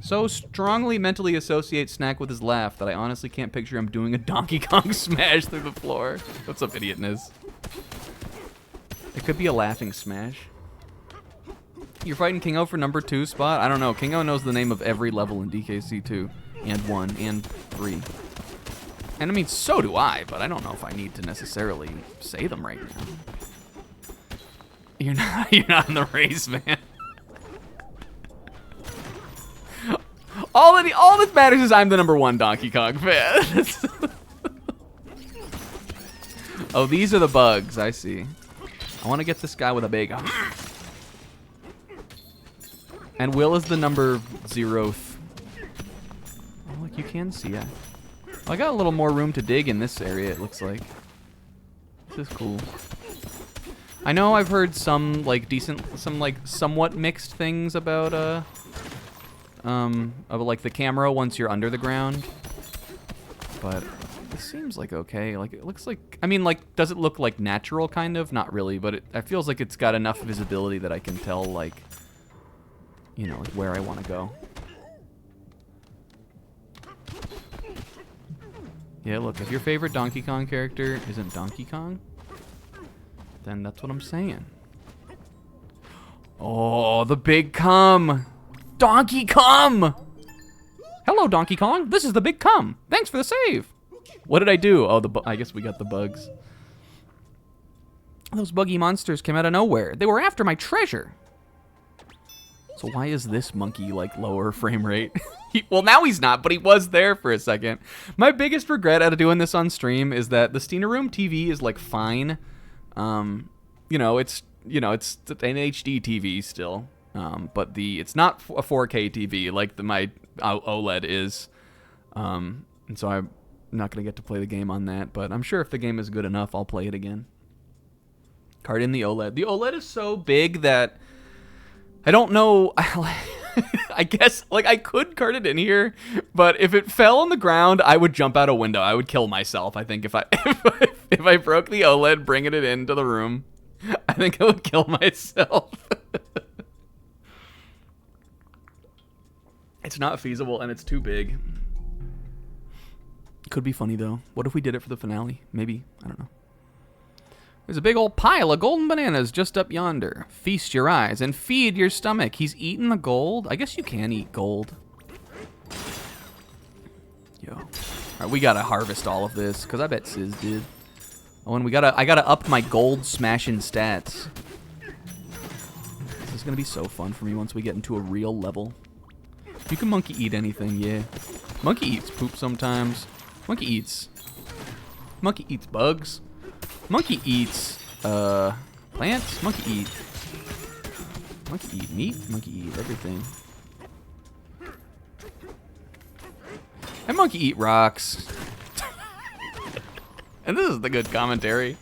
So strongly mentally associate Snack with his laugh that I honestly can't picture him doing a Donkey Kong smash through the floor. What's up, idiotness? It could be a laughing smash. You're fighting Kingo for number 2 spot? I don't know. Kingo knows the name of every level in DKC 2. And 1. And 3. And I mean, so do I, but I don't know if I need to necessarily say them right now. You're not in the race, man. All that matters is I'm the number 1 Donkey Kong fan. Oh, these are the bugs. I see. I want to get this guy with a big. And Will is the number 0th. Oh, look, you can see it. Well, I got a little more room to dig in this area. It looks like. This is cool. I know I've heard some like somewhat mixed things about of like the camera once you're under the ground, but it seems like okay. Like it looks like, I mean, like, does it look like natural? Kind of, not really, but it feels like it's got enough visibility that I can tell, like, you know, like where I want to go. Yeah, look, if your favorite Donkey Kong character isn't Donkey Kong, then that's what I'm saying. Oh, the big cum. Donkey cum. Hello, Donkey Kong. This is the big cum. Thanks for the save. What did I do? Oh, I guess we got the bugs. Those buggy monsters came out of nowhere. They were after my treasure. So why is this monkey, like, lower frame rate? Well, now he's not, but he was there for a second. My biggest regret out of doing this on stream is that the Steena Room TV is, like, fine. It's an HD TV still, but it's not a 4K TV like my OLED is, and so I'm not gonna get to play the game on that. But I'm sure if the game is good enough, I'll play it again. Card in the OLED. The OLED is so big that I don't know. I guess, like, I could cart it in here, but if it fell on the ground, I would jump out a window. I would kill myself, I think, if I broke the OLED bringing it into the room. I think I would kill myself. It's not feasible, and it's too big. Could be funny, though. What if we did it for the finale? Maybe. I don't know. There's a big old pile of golden bananas just up yonder. Feast your eyes and feed your stomach. He's eating the gold? I guess you can eat gold. Yo. All right, we gotta harvest all of this, because I bet Sis did. Oh, and I gotta up my gold smashing stats. This is gonna be so fun for me once we get into a real level. You can monkey eat anything, yeah. Monkey eats poop sometimes. Monkey eats bugs. Monkey eats plants. Monkey eat meat. Monkey eat everything. And monkey eat rocks. And this is the good commentary.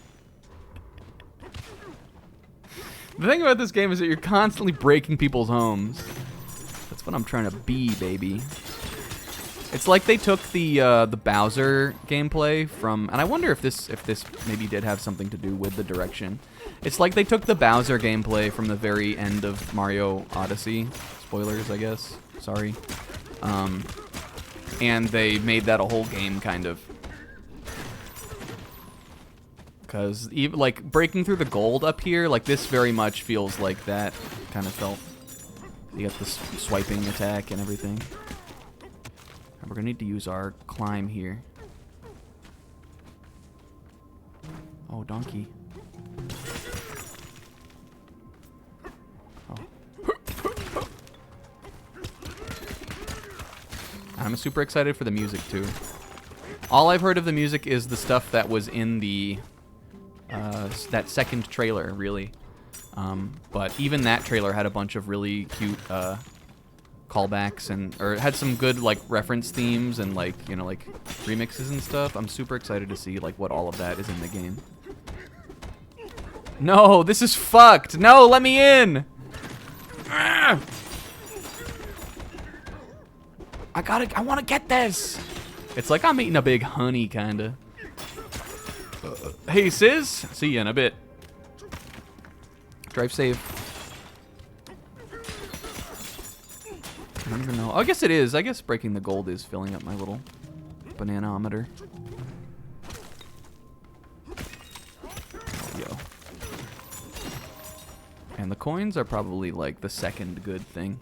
The thing about this game is that you're constantly breaking people's homes. That's what I'm trying to be, baby. It's like they took the Bowser gameplay from, and I wonder if this maybe did have something to do with the direction. It's like they took the Bowser gameplay from the very end of Mario Odyssey. Spoilers, I guess. Sorry. And they made that a whole game, kind of. Because even like breaking through the gold up here, like this very much feels like that kind of felt. You got this swiping attack and everything. And we're gonna need to use our climb here. Oh, donkey. Oh. I'm super excited for the music too. All I've heard of the music is the stuff that was in the that second trailer, really. But even that trailer had a bunch of really cute callbacks or it had some good like reference themes and like, you know, like remixes and stuff. I'm super excited to see like what all of that is in the game. No, this is fucked. No, let me in. I want to get this. It's like I'm eating a big honey, kinda. Hey, Sis. See you in a bit. Drive safe. I don't even know. I guess it is. I guess breaking the gold is filling up my little banana-ometer. Oh, yo. And the coins are probably like the second good thing.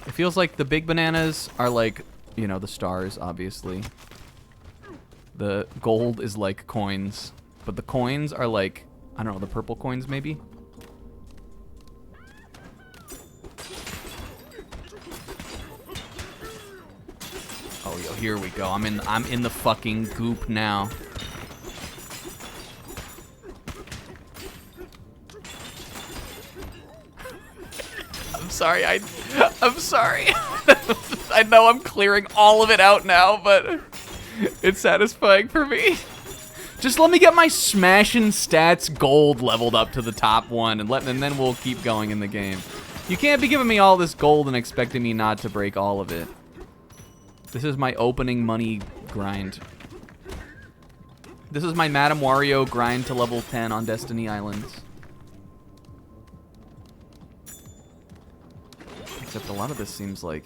It feels like the big bananas are like, you know, the stars, obviously. The gold is like coins, but the coins are like, I don't know, the purple coins maybe? Oh, yo, here we go. I'm in the fucking goop now. I'm sorry. I'm sorry. I know I'm clearing all of it out now, but it's satisfying for me. Just let me get my smashing stats gold leveled up to the top one, and then we'll keep going in the game. You can't be giving me all this gold and expecting me not to break all of it. This is my opening money grind. This is my Madame Wario grind to level 10 on Destiny Islands. Except a lot of this seems like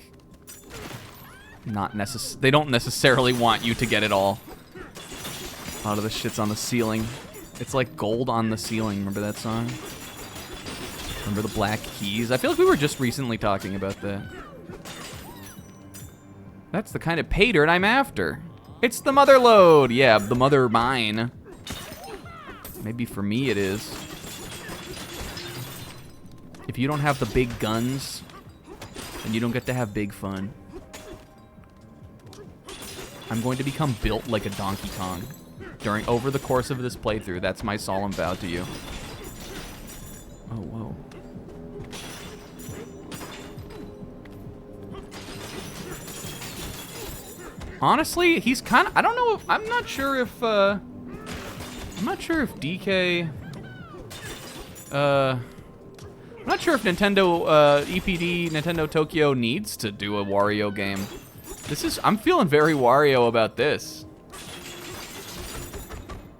not they don't necessarily want you to get it all. A lot of this shit's on the ceiling. It's like gold on the ceiling. Remember that song? Remember the black keys? I feel like we were just recently talking about that. That's the kind of pay dirt I'm after. It's the mother load. Yeah, the mother mine. Maybe for me it is. If you don't have the big guns, then you don't get to have big fun. I'm going to become built like a Donkey Kong over the course of this playthrough. That's my solemn vow to you. Oh, whoa. Honestly, he's kind of, I don't know if, I'm not sure if DK, I'm not sure if Nintendo, EPD, Nintendo Tokyo needs to do a Wario game. I'm feeling very Wario about this.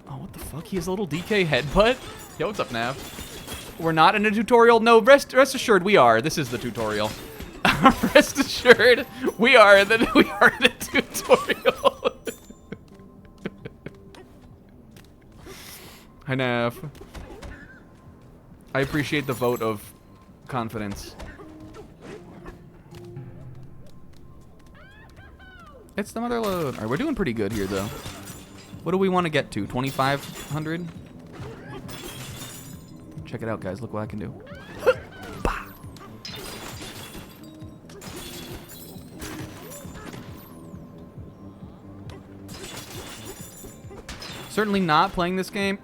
Oh, what the fuck? He has a little DK headbutt? Yo, what's up, Nav? We're not in a tutorial. No, rest assured we are. This is the tutorial. Rest assured we are in the tutorial. Hi, Nav. I appreciate the vote of confidence. It's the mother load. All right, we're doing pretty good here, though. What do we want to get to? 2,500? Check it out, guys. Look what I can do. Certainly not playing this game.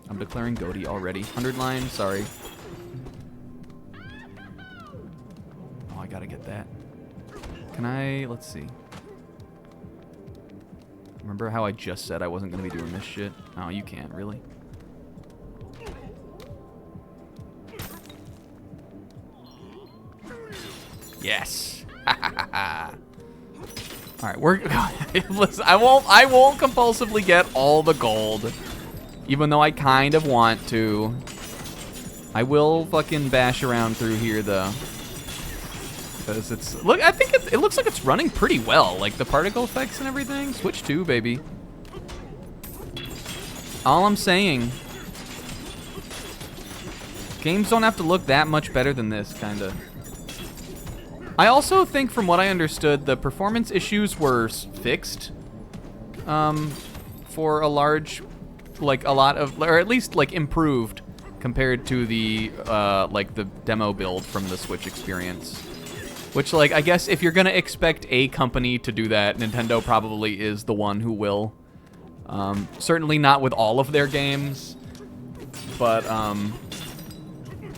I'm declaring Goaty already. 100 line, sorry. Oh, I gotta get that. Can I, let's see. Remember how I just said I wasn't gonna be doing this shit? Oh, you can't, really? Yes. All right, we're. Listen, I won't compulsively get all the gold, even though I kind of want to. I will fucking bash around through here though, because it's look. I think it looks like it's running pretty well, like the particle effects and everything. Switch 2, baby. All I'm saying. Games don't have to look that much better than this, kinda. I also think, from what I understood, the performance issues were fixed for a large, like a lot of, or at least like improved compared to the like the demo build from the Switch experience. Which, like, I guess if you're gonna expect a company to do that, Nintendo probably is the one who will. Certainly not with all of their games, but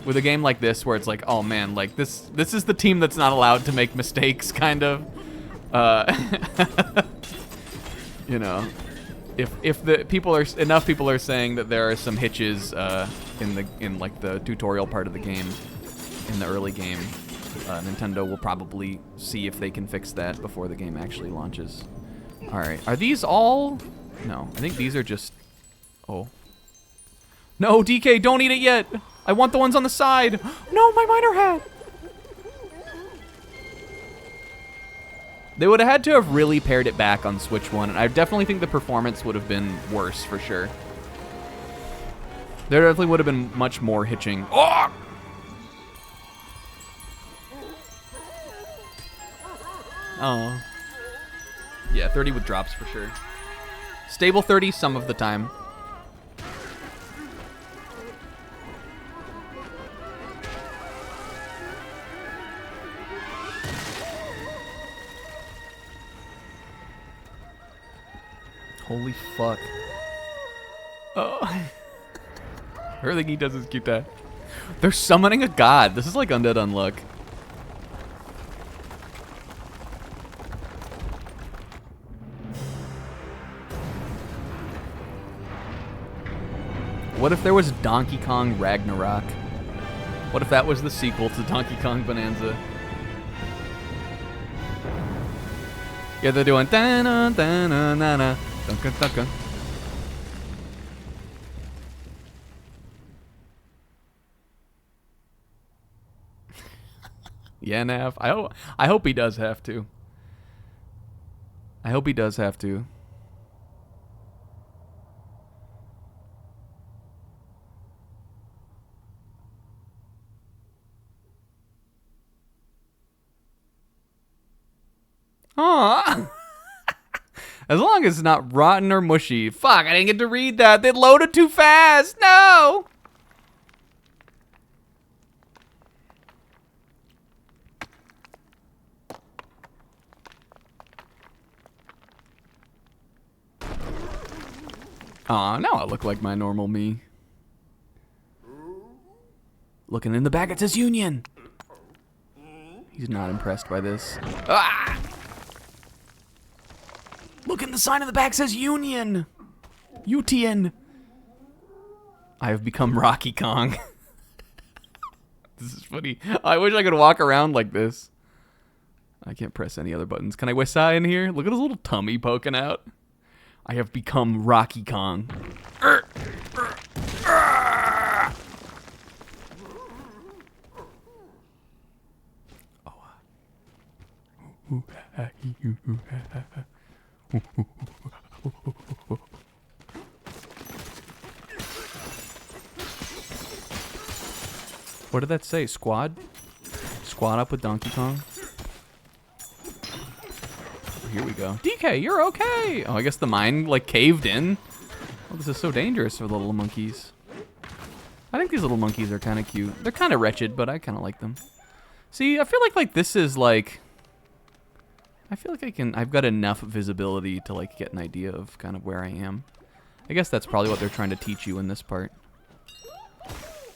with a game like this where it's like, oh man, like this is the team that's not allowed to make mistakes, kind of. You know, if the enough people are saying that there are some hitches in like the tutorial part of the game, in the early game, Nintendo will probably see if they can fix that before the game actually launches. All right, are these all? No, I think these are just. Oh. No, DK, don't eat it yet. I want the ones on the side. No, my miner hat. They would have had to have really pared it back on Switch 1, and I definitely think the performance would have been worse for sure. There definitely would have been much more hitching. Oh! Oh. Yeah, 30 with drops for sure. Stable 30 some of the time. Holy fuck. Oh. Everything he does is cute that. They're summoning a god. This is like Undead Unluck. What if there was Donkey Kong Ragnarok? What if that was the sequel to Donkey Kong Bonanza? Yeah, they're doing da-na, da-na, na-na. Dunka, dunka. Yeah, Nav. I hope he does have to. I hope he does have to. Aww. As long as it's not rotten or mushy. Fuck, I didn't get to read that. They loaded too fast. No! Aw, now I look like my normal me. Looking in the back, it says Union. He's not impressed by this. Ah! Look in the sign in the back, says Union. UTN. I have become Rocky Kong. This is funny. I wish I could walk around like this. I can't press any other buttons. Can I Wesai in here? Look at his little tummy poking out. I have become Rocky Kong. What did that say? Squad? Squad up with Donkey Kong? Here we go. DK, you're okay! Oh, I guess the mine, like, caved in. Oh, this is so dangerous for the little monkeys. I think these little monkeys are kind of cute. They're kind of wretched, but I kind of like them. See, I feel like this is, like... I feel like I've got enough visibility to, like, get an idea of kind of where I am. I guess that's probably what they're trying to teach you in this part.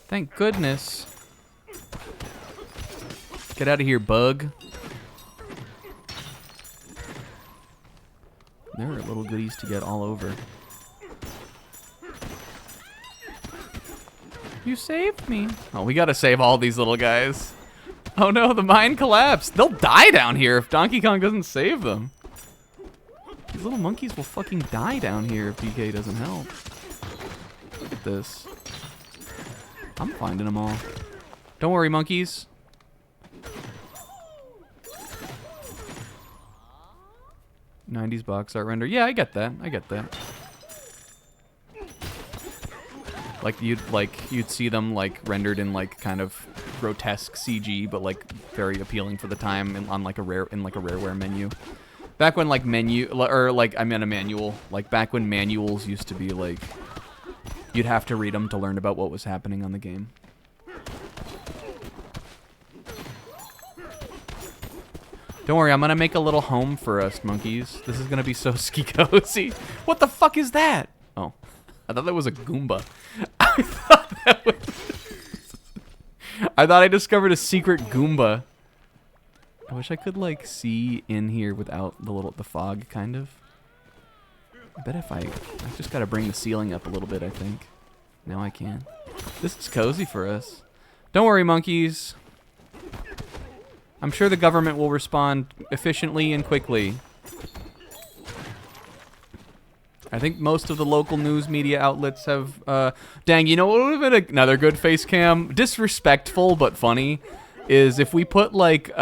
Thank goodness. Get out of here, bug. There are little goodies to get all over. You saved me. Oh, we gotta save all these little guys. Oh no, the mine collapsed. They'll die down here if Donkey Kong doesn't save them. These little monkeys will fucking die down here if DK doesn't help. Look at this. I'm finding them all. Don't worry, monkeys. '90s box art render. Yeah, I get that. I get that. Like you'd see them like rendered in like kind of grotesque CG, but like very appealing for the time and on like a rareware menu. Back when like a manual. Like back when manuals used to be like you'd have to read them to learn about what was happening on the game. Don't worry, I'm gonna make a little home for us, monkeys. This is gonna be so ski cozy. What the fuck is that? Oh, I thought that was a Goomba. I thought I discovered a secret Goomba. I wish I could like see in here without the fog, kind of. I bet if I just gotta bring the ceiling up a little bit, I think. Now I can. This is cozy for us. Don't worry, monkeys. I'm sure the government will respond efficiently and quickly. I think most of the local news media outlets have, dang, you know what would have been another good face cam? Disrespectful, but funny, is if we put, like,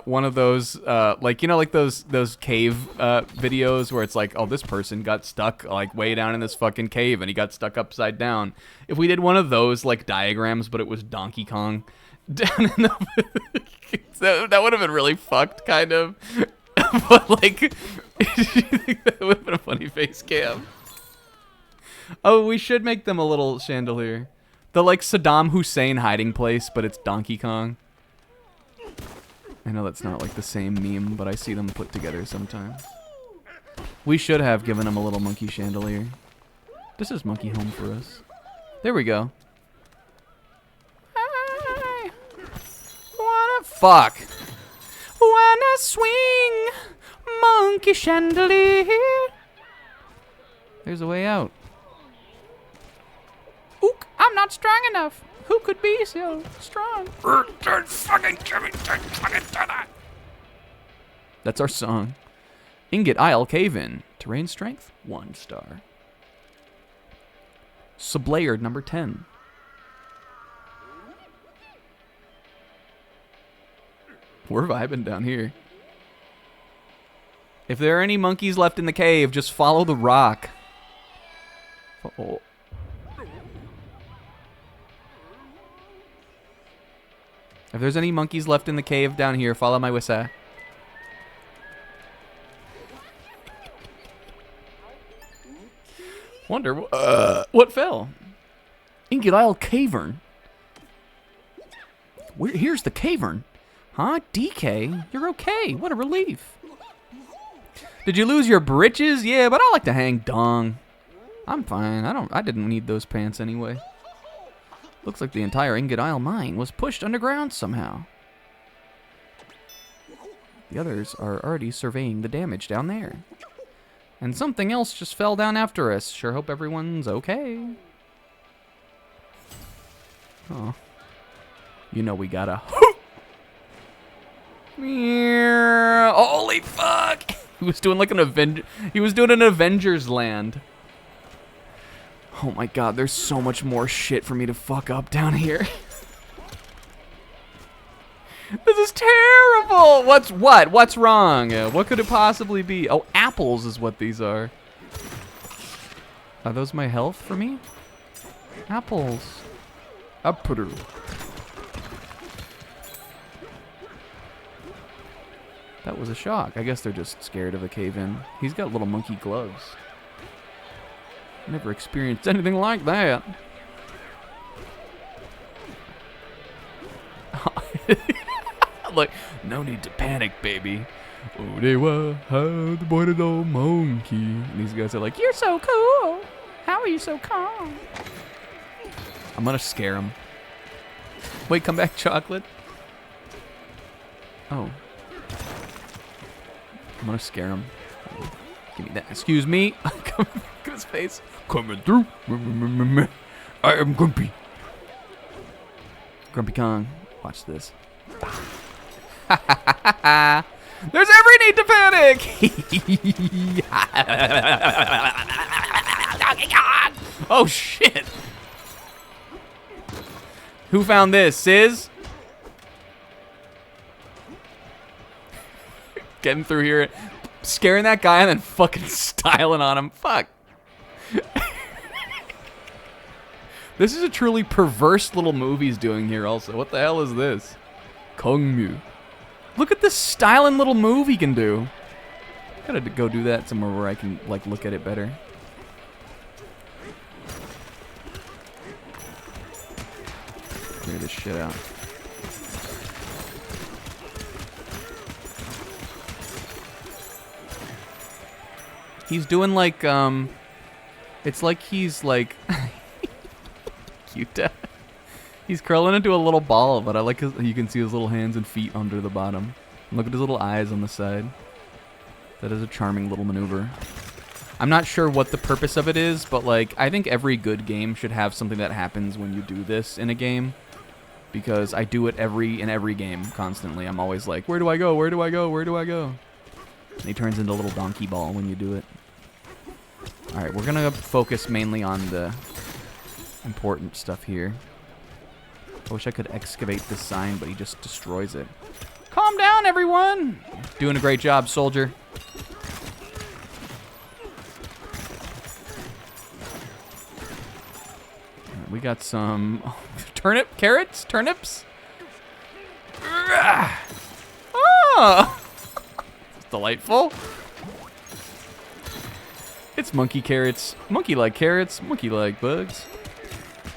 one of those, like, you know, like those cave, videos where it's like, oh, this person got stuck, like, way down in this fucking cave and he got stuck upside down. If we did one of those, like, diagrams, but it was Donkey Kong down in the... that would have been really fucked, kind of. But, like, that would have been a funny face cam. Oh, we should make them a little chandelier. The, like, Saddam Hussein hiding place, but it's Donkey Kong. I know that's not, like, the same meme, but I see them put together sometimes. We should have given him a little monkey chandelier. This is monkey home for us. There we go. Hi. Wanna fuck. Wanna swing monkey chandelier. There's a way out. Ook, I'm not strong enough. Who could be so strong? Don't fucking give me, don't fucking do that. That's our song. Ingot Isle Cave-In. Terrain strength, 1 star. Sublayered number 10. We're vibing down here. If there are any monkeys left in the cave, just follow the rock. Oh. If there's any monkeys left in the cave down here, follow my whistle. Wonder what fell? Ingot Isle Cavern. Here's the cavern. Huh? DK? You're okay. What a relief. Did you lose your britches? Yeah, but I like to hang dong. I'm fine. I didn't need those pants anyway. Looks like the entire Ingot Isle mine was pushed underground somehow. The others are already surveying the damage down there. And something else just fell down after us. Sure hope everyone's okay. Oh. You know we gotta... Holy fuck! He was doing like an Avengers land. Oh my god, there's so much more shit for me to fuck up down here. This is terrible! What's wrong? What could it possibly be? Oh, apples is what these are. Are those my health for me? Apples. Apple. That was a shock. I guess they're just scared of a cave-in. He's got little monkey gloves. Never experienced anything like that. Like, no need to panic, baby. Oh, they were the boy the old monkey. And these guys are like, you're so cool. How are you so calm? I'm gonna scare him. Wait, come back, chocolate. Oh. I'm gonna scare him. Give me that. Excuse me. Look at his face. Coming through. I am Grumpy. Grumpy Kong. Watch this. There's every need to panic! Oh, shit. Who found this? Sizz? Getting through here, scaring that guy and then fucking styling on him. Fuck. This is a truly perverse little movie he's doing here also. What the hell is this? Kongmu. Look at this styling little move he can do. Gotta go do that somewhere where I can, like, look at it better. Figure this shit out. He's doing like, it's like he's like, cute. He's curling into a little ball, but I like his, you can see his little hands and feet under the bottom. And look at his little eyes on the side. That is a charming little maneuver. I'm not sure what the purpose of it is, but like, I think every good game should have something that happens when you do this in a game. Because I do it in every game, constantly. I'm always like, where do I go? Where do I go? Where do I go? And he turns into a little donkey ball when you do it. Alright, we're gonna focus mainly on the important stuff here. I wish I could excavate this sign, but he just destroys it. Calm down, everyone! Doing a great job, soldier. We got some carrots? Turnips? Oh! It's delightful. It's monkey carrots. Monkey like carrots. Monkey like bugs.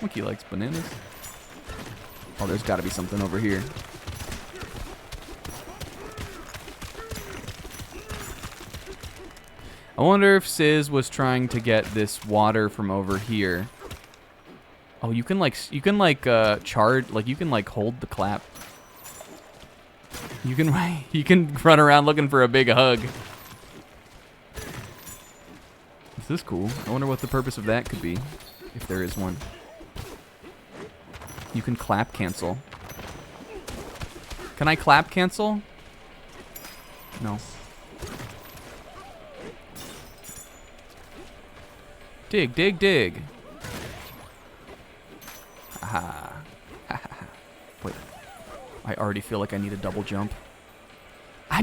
Monkey likes bananas. Oh, there's got to be something over here. I wonder if Sizz was trying to get this water from over here. Oh, you can charge, like you can like hold the clap. You can run around looking for a big hug. This is cool. I wonder what the purpose of that could be, if there is one. You can clap cancel. Can I clap cancel? No. Dig, dig, dig. Aha. Wait. I already feel like I need a double jump. I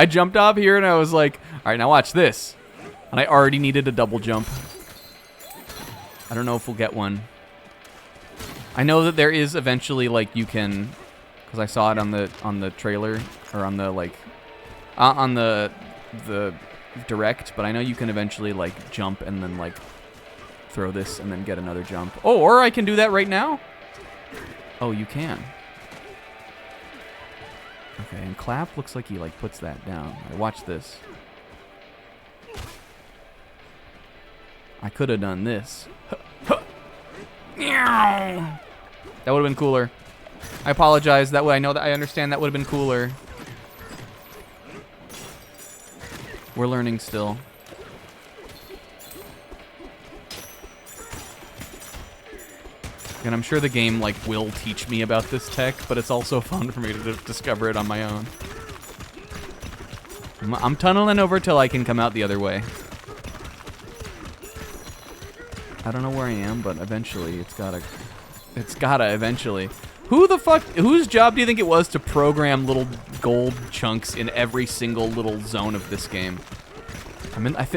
jumped up here and I was like, all right, now watch this. And I already needed a double jump. I don't know if we'll get one. I know that there is eventually, like, you can, because I saw it on the trailer, or on the, like, on the direct, but I know you can eventually, like, jump and then, like, throw this and then get another jump. Oh, or I can do that right now? Oh, you can. Okay, and clap looks like he, like, puts that down. All right, watch this. I could have done this. That would have been cooler. I apologize. That way, I know that I understand that would have been cooler. We're learning still. And I'm sure the game like will teach me about this tech, but it's also fun for me to discover it on my own. I'm tunneling over till I can come out the other way. I don't know where I am, but eventually it's gotta eventually. Whose job do you think it was to program little gold chunks in every single little zone of this game?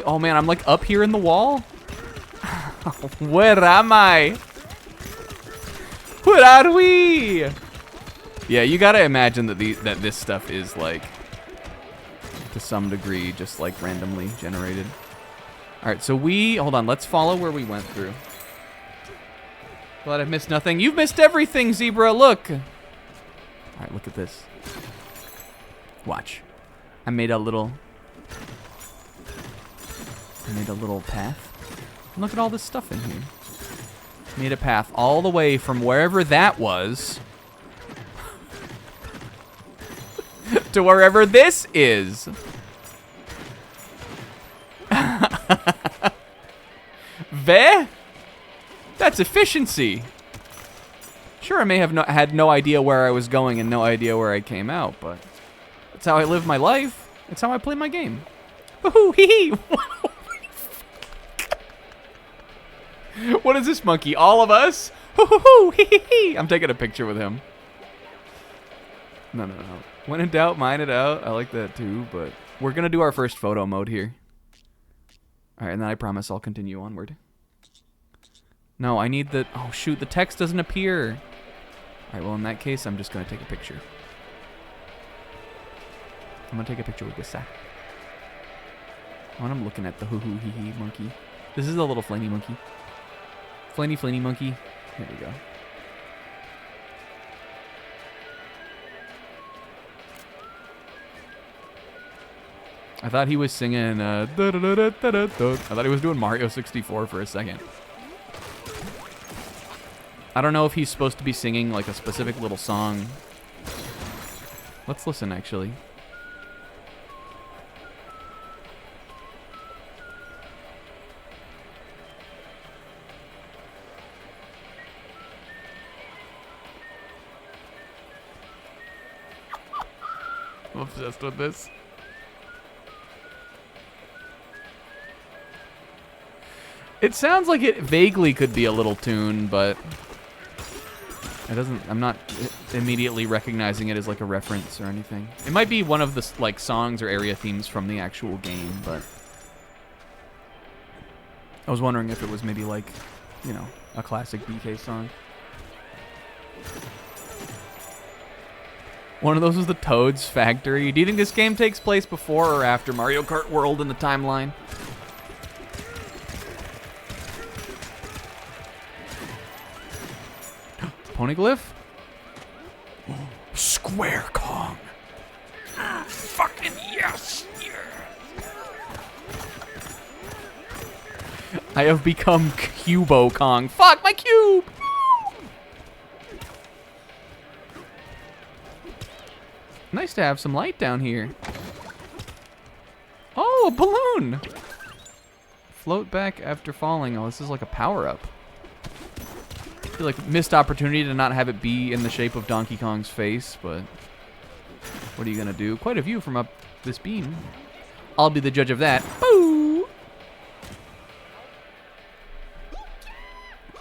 Oh man, I'm like up here in the wall? Where am I? Where are we? Yeah, you gotta imagine that this stuff is like, to some degree, just like randomly generated. Alright, so hold on, let's follow where we went through. Glad I've missed nothing. You've missed everything, Zebra, look! Alright, look at this. Watch. I made a little path. And look at all this stuff in here. Made a path all the way from wherever that was to wherever this is. That's efficiency. Sure, I may have had no idea where I was going and no idea where I came out, but it's how I live my life. It's how I play my game. Woohoo! Hee hee! What is this monkey? All of us? Hoo-hoo-hoo! Hee hee hee! I'm taking a picture with him. No. When in doubt, mine it out. I like that too, but we're gonna do our first photo mode here. Alright, and then I promise I'll continue onward. No, I need the... Oh, shoot, the text doesn't appear. Alright, well, in that case, I'm just gonna take a picture. I'm gonna take a picture with this guy. When I'm looking at the hoo-hoo-hee-hee monkey. This is the little flaney monkey. Flaney monkey. Here we go. I thought he was singing, I thought he was doing Mario 64 for a second. I don't know if he's supposed to be singing like a specific little song. Let's listen, actually. I'm obsessed with this. It sounds like it vaguely could be a little tune, but it doesn't. I'm not immediately recognizing it as like a reference or anything. It might be one of the like songs or area themes from the actual game, but I was wondering if it was maybe like, you know, a classic BK song. One of those was the Toad's Factory. Do you think this game takes place before or after Mario Kart World in the timeline? Ponyglyph? Square Kong. Fucking yes. I have become Cubo Kong. Fuck my cube. Nice to have some light down here. Oh, a balloon. Float back after falling. Oh, this is like a power-up. I feel like missed opportunity to not have it be in the shape of Donkey Kong's face, but what are you gonna do? Quite a view from up this beam. I'll be the judge of that. Boo!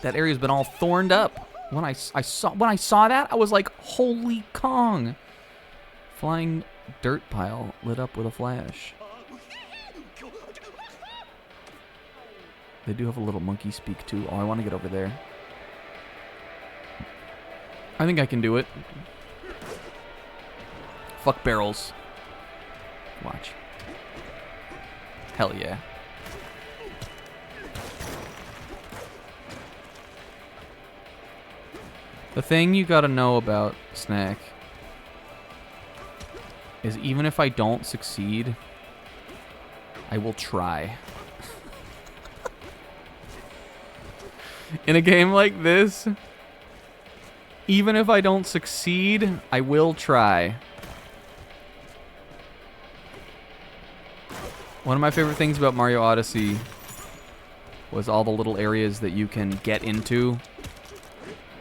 That area's been all thorned up. When I saw that, I was like, holy Kong! Flying dirt pile lit up with a flash. They do have a little monkey speak too. Oh, I want to get over there. I think I can do it. Fuck barrels. Watch. Hell yeah. The thing you gotta know about Snack is even if I don't succeed, I will try. In a game like this, even if I don't succeed, I will try. One of my favorite things about Mario Odyssey was all the little areas that you can get into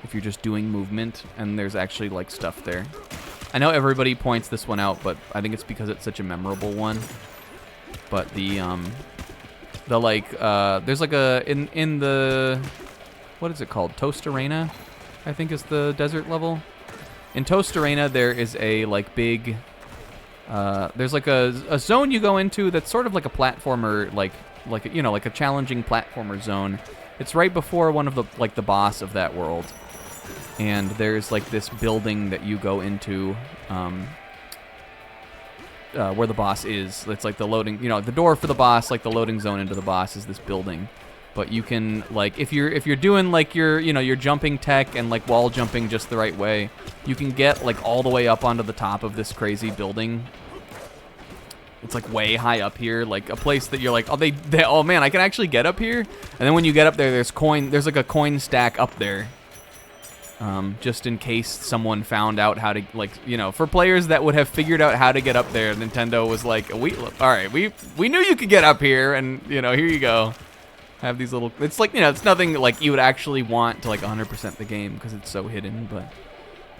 if you're just doing movement, and there's actually like stuff there. I know everybody points this one out, but I think it's because it's such a memorable one. But there's like a in the, what is it called? Toast Arena, I think is the desert level. In Toast Arena, there is a like big, there's like a zone you go into that's sort of like a platformer, like you know, like a challenging platformer zone. It's right before one of the like the boss of that world. And there's like this building that you go into where the boss is. It's like the loading, you know, the door for the boss, like the loading zone into the boss is this building. But you can like if you're doing like your, you know, your jumping tech and like wall jumping just the right way, you can get like all the way up onto the top of this crazy building. It's like way high up here, like a place that you're like, oh oh man, I can actually get up here. And then when you get up there, there's like a coin stack up there. Just in case someone found out how to, like, you know, for players that would have figured out how to get up there, Nintendo was like, all right, we knew you could get up here, and, you know, here you go. Have these little... It's like, you know, it's nothing like you would actually want to like 100% the game because it's so hidden, but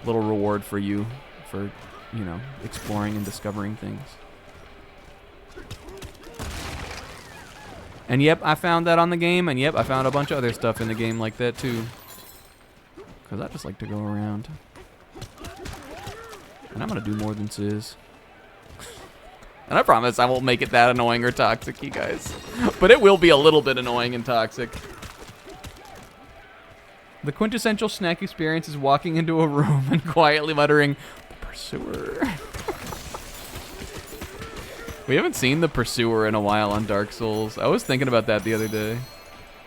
little reward for you for, you know, exploring and discovering things. And yep, I found that on the game, and yep, I found a bunch of other stuff in the game like that too. Because I just like to go around. And I'm going to do more than Sizz. And I promise I won't make it that annoying or toxic, you guys. But it will be a little bit annoying and toxic. The quintessential snack experience is walking into a room and quietly muttering, "The Pursuer." We haven't seen the Pursuer in a while on Dark Souls. I was thinking about that the other day.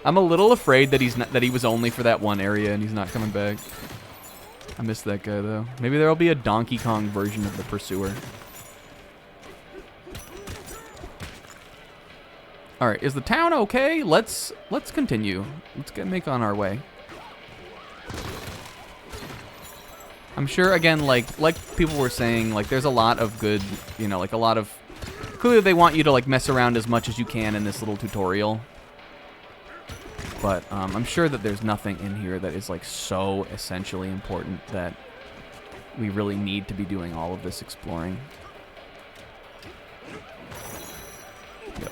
I'm a little afraid that he was only for that one area and he's not coming back. I miss that guy though. Maybe there'll be a Donkey Kong version of the Pursuer. All right, is the town okay? Let's continue. Let's make on our way. I'm sure again, like people were saying, like there's a lot of good, you know, like a lot of. Clearly, they want you to like mess around as much as you can in this little tutorial. But I'm sure that there's nothing in here that is like so essentially important that we really need to be doing all of this exploring. Go.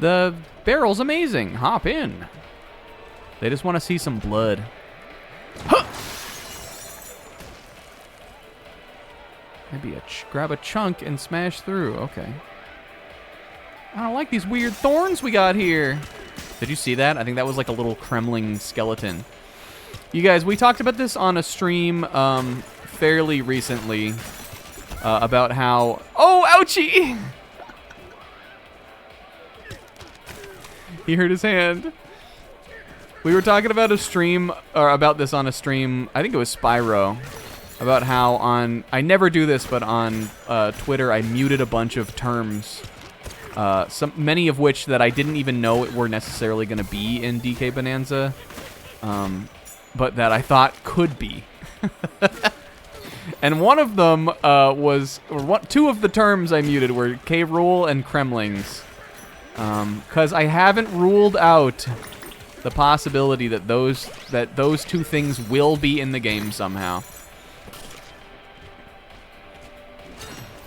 The barrel's amazing. Hop in. They just want to see some blood. Huh! Maybe grab a chunk and smash through. Okay. I don't like these weird thorns we got here. Did you see that? I think that was like a little Kremling skeleton. You guys, we talked about this on a stream fairly recently about how... Oh, ouchie! He hurt his hand. We were talking about about this on a stream, I think it was Spyro, about how I never do this, but on Twitter I muted a bunch of terms, many of which that I didn't even know were necessarily going to be in DK Bananza, but that I thought could be. And one of them two of the terms I muted were K-Rule and Kremlings. Because I haven't ruled out the possibility that those two things will be in the game somehow.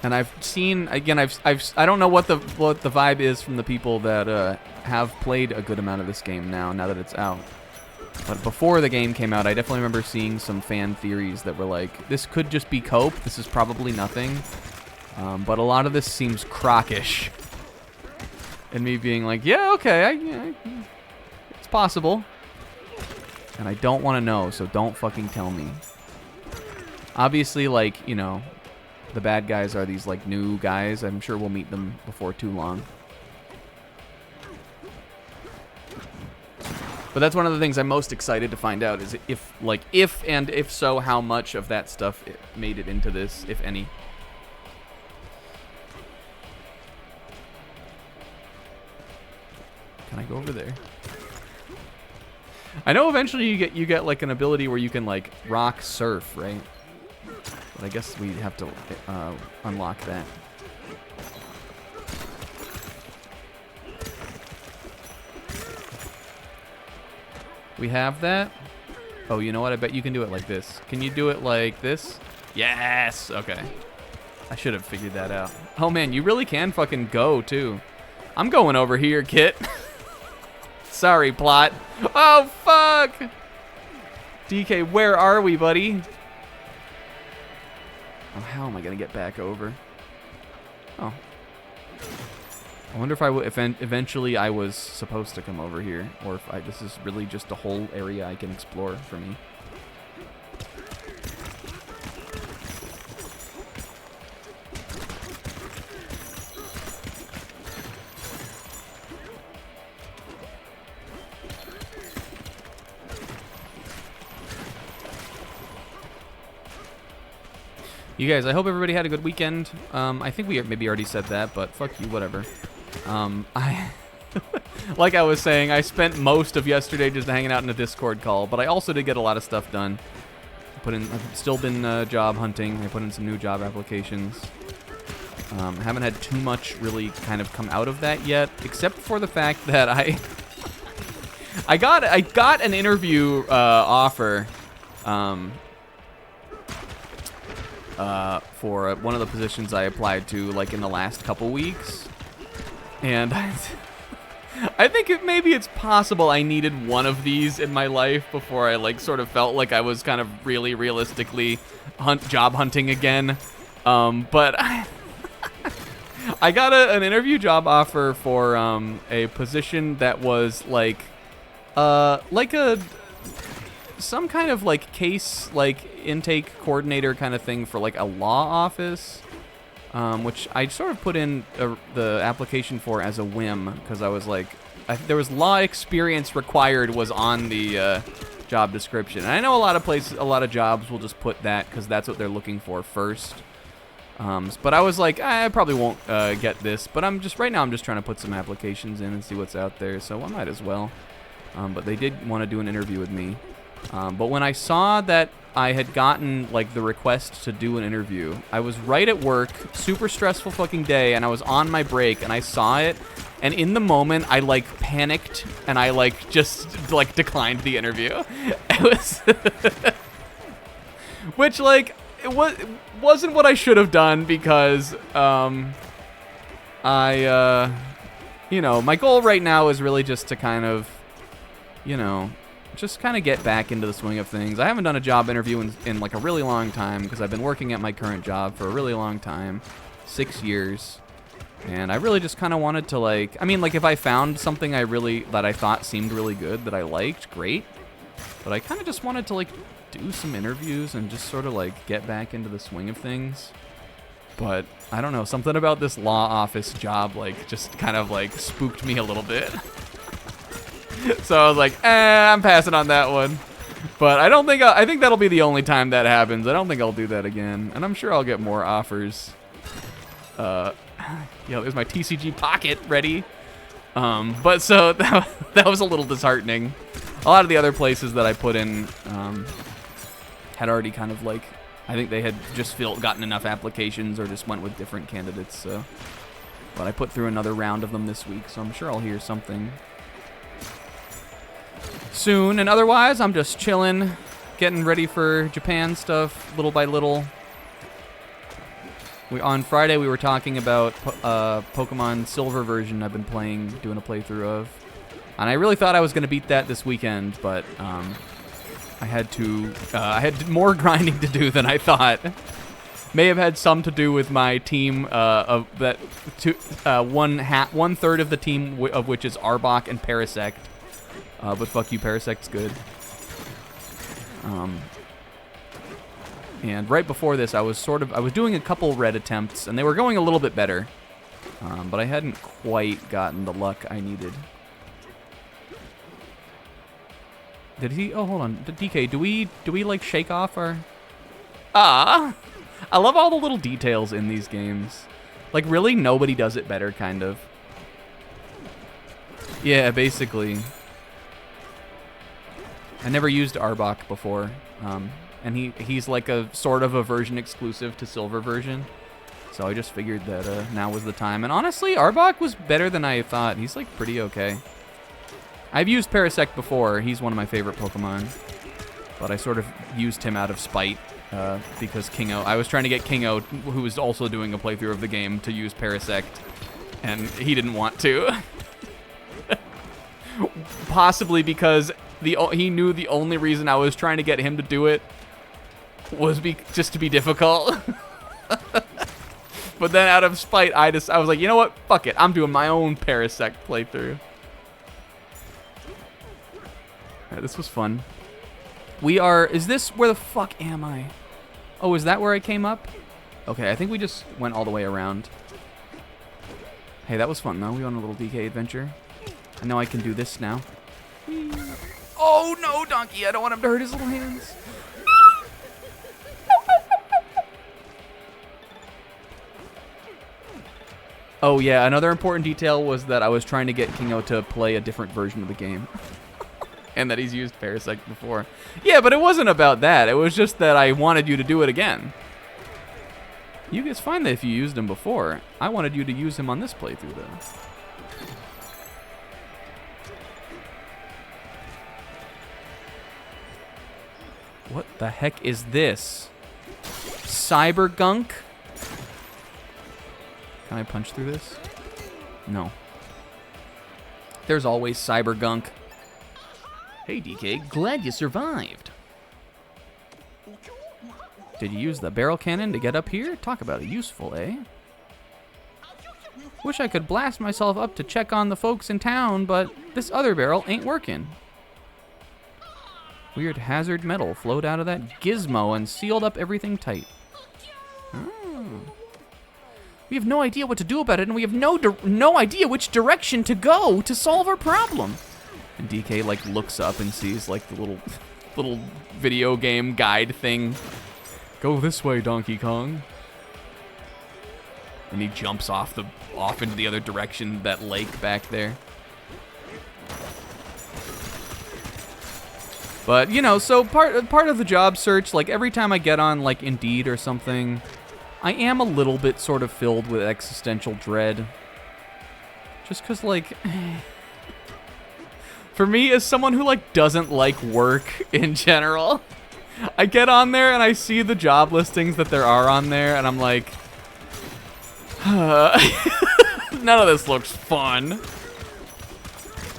And I've seen again. I don't know what the vibe is from the people that have played a good amount of this game now that it's out. But before the game came out, I definitely remember seeing some fan theories that were like, this could just be cope. This is probably nothing. But a lot of this seems crockish. And me being like, yeah, okay, it's possible. And I don't want to know, so don't fucking tell me. Obviously, like, you know, the bad guys are these, like, new guys. I'm sure we'll meet them before too long. But that's one of the things I'm most excited to find out is if so, how much of that stuff made it into this, if any. Can I go over there? I know eventually you get like an ability where you can like rock surf, right? But I guess we have to unlock that. We have that. Oh, you know what? I bet you can do it like this. Can you do it like this? Yes! Okay. I should have figured that out. Oh man, you really can fucking go too. I'm going over here, Kit. Sorry, plot. Oh, fuck! DK, where are we, buddy? Oh, how am I gonna get back over? Oh. I wonder if eventually I was supposed to come over here, or if this is really just a whole area I can explore for me. You guys, I hope everybody had a good weekend. I think we maybe already said that, but fuck you, whatever. Like I was saying, I spent most of yesterday just hanging out in a Discord call, but I also did get a lot of stuff done. I've still been job hunting. I put in some new job applications. Haven't had too much really kind of come out of that yet, except for the fact that I got an interview offer for one of the positions I applied to like in the last couple weeks, and I think maybe it's possible I needed one of these in my life before I like sort of felt like I was kind of really realistically job hunting again. But I got an interview job offer for a position that was like some kind of like case like intake coordinator kind of thing for like a law office, which I sort of put in the application for as a whim because I was like, there was law experience required was on the job description. And I know a lot of jobs will just put that because that's what they're looking for first. But I was like, I probably won't get this, but right now I'm just trying to put some applications in and see what's out there, so I might as well. But they did want to do an interview with me. But when I saw that I had gotten like the request to do an interview, I was right at work, super stressful fucking day, and I was on my break, and I saw it, and in the moment I like panicked, and I like just like declined the interview. It was, which like wasn't what I should have done because you know, my goal right now is really just to kind of, you know, just kind of get back into the swing of things. I haven't done a job interview in like a really long time because I've been working at my current job for a really long time, 6 years. And I really just kind of wanted to like, I mean, like if I found something that I thought seemed really good that I liked, great. But I kind of just wanted to like do some interviews and just sort of like get back into the swing of things. But I don't know, something about this law office job like just kind of like spooked me a little bit. So I was like, I'm passing on that one. But I think that'll be the only time that happens. I don't think I'll do that again. And I'm sure I'll get more offers. There's my TCG pocket ready. But so that was a little disheartening. A lot of the other places that I put in had already kind of like, I think they had just gotten enough applications or just went with different candidates. So, but I put through another round of them this week, so I'm sure I'll hear something soon. And otherwise, I'm just chilling, getting ready for Japan stuff little by little. On Friday, we were talking about Pokemon Silver version I've been playing, doing a playthrough of. And I really thought I was going to beat that this weekend, but I had more grinding to do than I thought. May have had some to do with my team one third of the team of which is Arbok and Parasect. But fuck you, Parasect's good. And right before this, I was doing a couple red attempts, and they were going a little bit better. But I hadn't quite gotten the luck I needed. Did he? Oh, hold on. DK, do we like shake off our? I love all the little details in these games. Like really, nobody does it better, kind of. Yeah, basically. I never used Arbok before, and he's like a sort of a version exclusive to Silver version. So I just figured that now was the time. And honestly, Arbok was better than I thought. He's like pretty okay. I've used Parasect before. He's one of my favorite Pokemon. But I sort of used him out of spite because I was trying to get Kingo, who was also doing a playthrough of the game, to use Parasect. And he didn't want to. Possibly because he knew the only reason I was trying to get him to do it was just to be difficult. But then out of spite, I was like, you know what? Fuck it. I'm doing my own Parasect playthrough. Alright, this was fun. Is this, where the fuck am I? Oh, is that where I came up? Okay, I think we just went all the way around. Hey, that was fun though. We went on a little DK adventure. I know I can do this now. Oh no, Donkey! I don't want him to hurt his little hands. Oh yeah, another important detail was that I was trying to get Kingo to play a different version of the game. And that he's used Parasect before. Yeah, but it wasn't about that. It was just that I wanted you to do it again. It's fine that if you used him before. I wanted you to use him on this playthrough, though. What the heck is this? Cyber gunk? Can I punch through this? No. There's always cyber gunk. Hey, DK, glad you survived. Did you use the barrel cannon to get up here? Talk about it useful, eh? Wish I could blast myself up to check on the folks in town, but this other barrel ain't working. Weird hazard metal flowed out of that gizmo and sealed up everything tight. Oh. We have no idea what to do about it, and we have no idea which direction to go to solve our problem. And DK like looks up and sees like the little video game guide thing. Go this way, Donkey Kong. And he jumps off into the other direction, that lake back there. But, you know, so part of the job search, like every time I get on like Indeed or something, I am a little bit sort of filled with existential dread. Just because, like, for me, as someone who like doesn't like work in general, I get on there and I see the job listings that there are on there, and I'm like, none of this looks fun.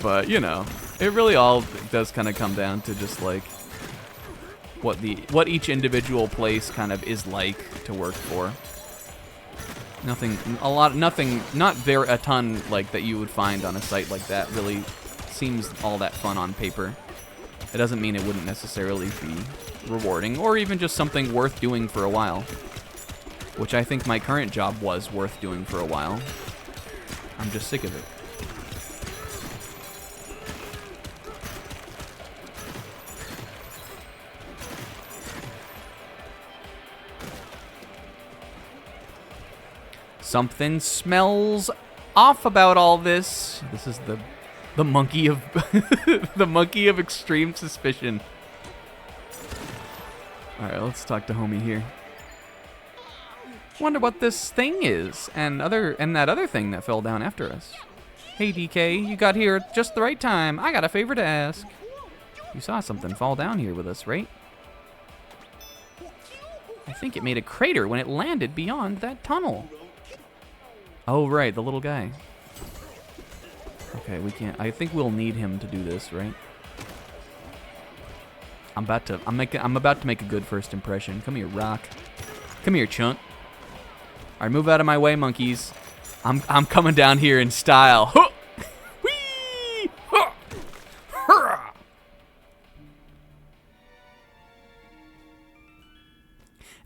But, you know, it really all does kind of come down to just like what each individual place kind of is like to work for. Not a ton like that you would find on a site like that really seems all that fun on paper. It doesn't mean it wouldn't necessarily be rewarding or even just something worth doing for a while, which I think my current job was worth doing for a while. I'm just sick of it. Something smells off about all this. This is the monkey of the monkey of extreme suspicion. All right, let's talk to homie here. Wonder what this thing is, and that other thing that fell down after us. Hey DK, you got here at just the right time. I got a favor to ask. You saw something fall down here with us, right? I think it made a crater when it landed beyond that tunnel. Oh, right, the little guy. Okay, we can't. I think we'll need him to do this, right? I'm about to make a good first impression. Come here, Rock. Come here, Chunk. All right, move out of my way, monkeys. I'm coming down here in style. Huh! Whee! Huh! Hurrah!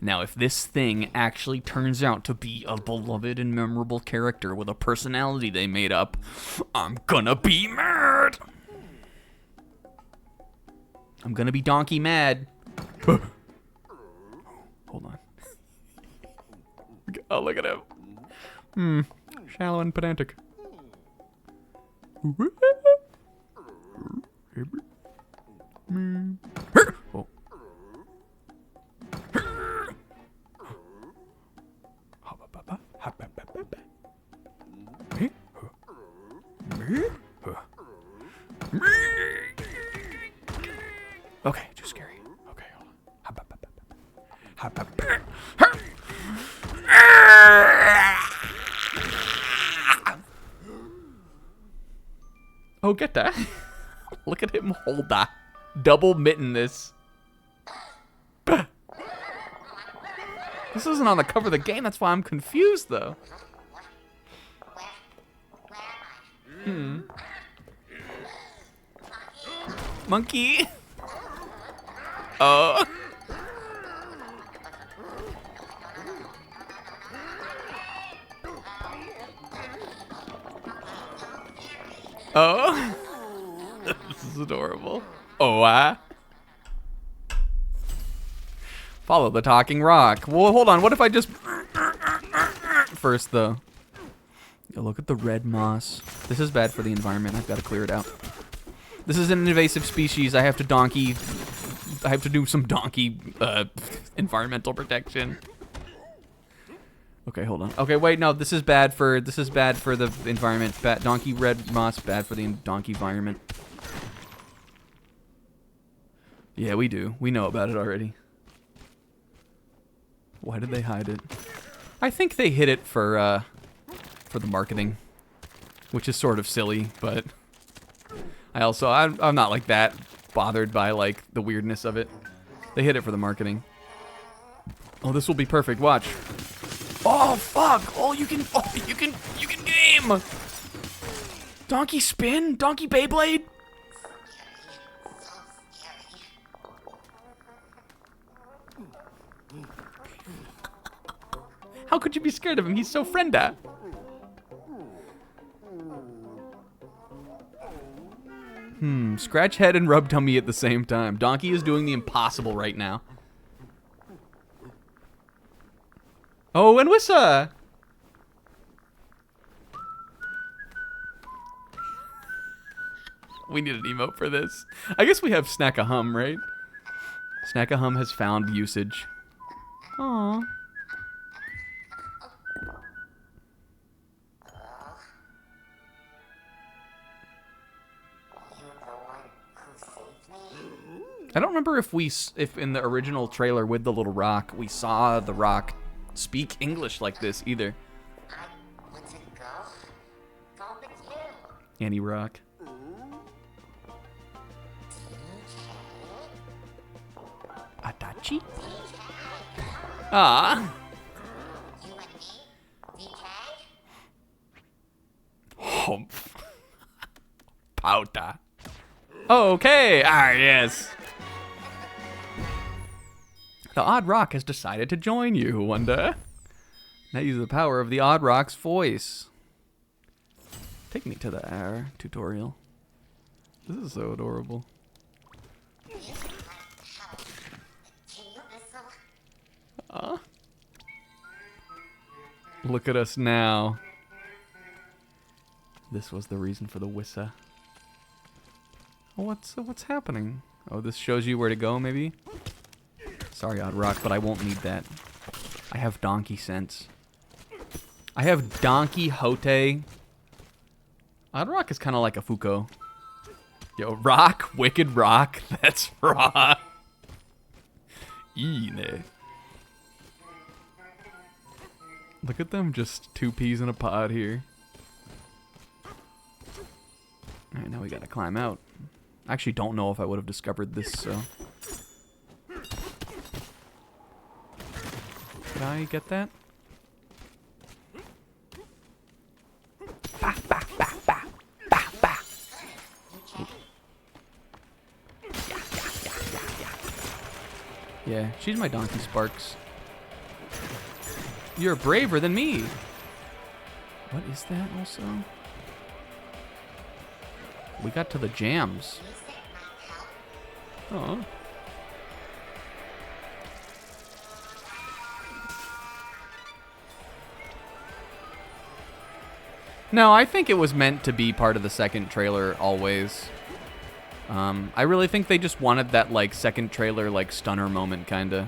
Now, if this thing actually turns out to be a beloved and memorable character with a personality they made up, I'm gonna be mad. I'm gonna be donkey mad. Hold on. Oh, look at him. Shallow and pedantic. Oh. Okay, too scary. Okay, hold on. Oh, get that. Look at him hold that. Double mitten this. This isn't on the cover of the game, that's why I'm confused, though. Monkey. Oh. Oh. This is adorable. Oh, Follow the talking rock. Well, hold on. What if I just... First, though. Look at the red moss. This is bad for the environment. I've got to clear it out. This is an invasive species. I have to do some donkey environmental protection. Okay, hold on. Okay, wait, no, this is bad for the environment. Donkey red moss, bad for the donkey environment. Yeah, we do. We know about it already. Why did they hide it? I think they hid it for the marketing, which is sort of silly, but I'm not like that bothered by like the weirdness of it. They hid it for the marketing. Oh, this will be perfect. Watch. Oh fuck! Oh, you can game. Donkey spin, Donkey Beyblade. How could you be scared of him? He's so frienda. Scratch head and rub tummy at the same time. Donkey is doing the impossible right now. Oh, and Wissa! We need an emote for this. I guess we have Snack-a-Hum, right? Snack-a-Hum has found usage. Aww. I don't remember if in the original trailer with the little rock, we saw the rock speak English like this either. Annie Rock. Adachi? Ah. Humph. Pauta. Okay. Ah, yes. The Odd Rock has decided to join you, Wanda. Now use the power of the Odd Rock's voice. Take me to the air tutorial. This is so adorable. Look at us now. This was the reason for the Wissa. What's happening? Oh, this shows you where to go, maybe? Sorry, Odd Rock, but I won't need that. I have donkey sense. I have donkey hote. Odd Rock is kind of like a Fuko. Yo, Rock, Wicked Rock, that's raw. Ine. Look at them, just two peas in a pod here. Alright, now we gotta climb out. I actually don't know if I would have discovered this, so... Did I get that? Bah, bah, bah, bah, bah, bah. Yeah, she's my Donkey Sparks. You're braver than me. What is that also? We got to the jams. Oh. No, I think it was meant to be part of the second trailer always. I really think they just wanted that like second trailer like stunner moment kinda.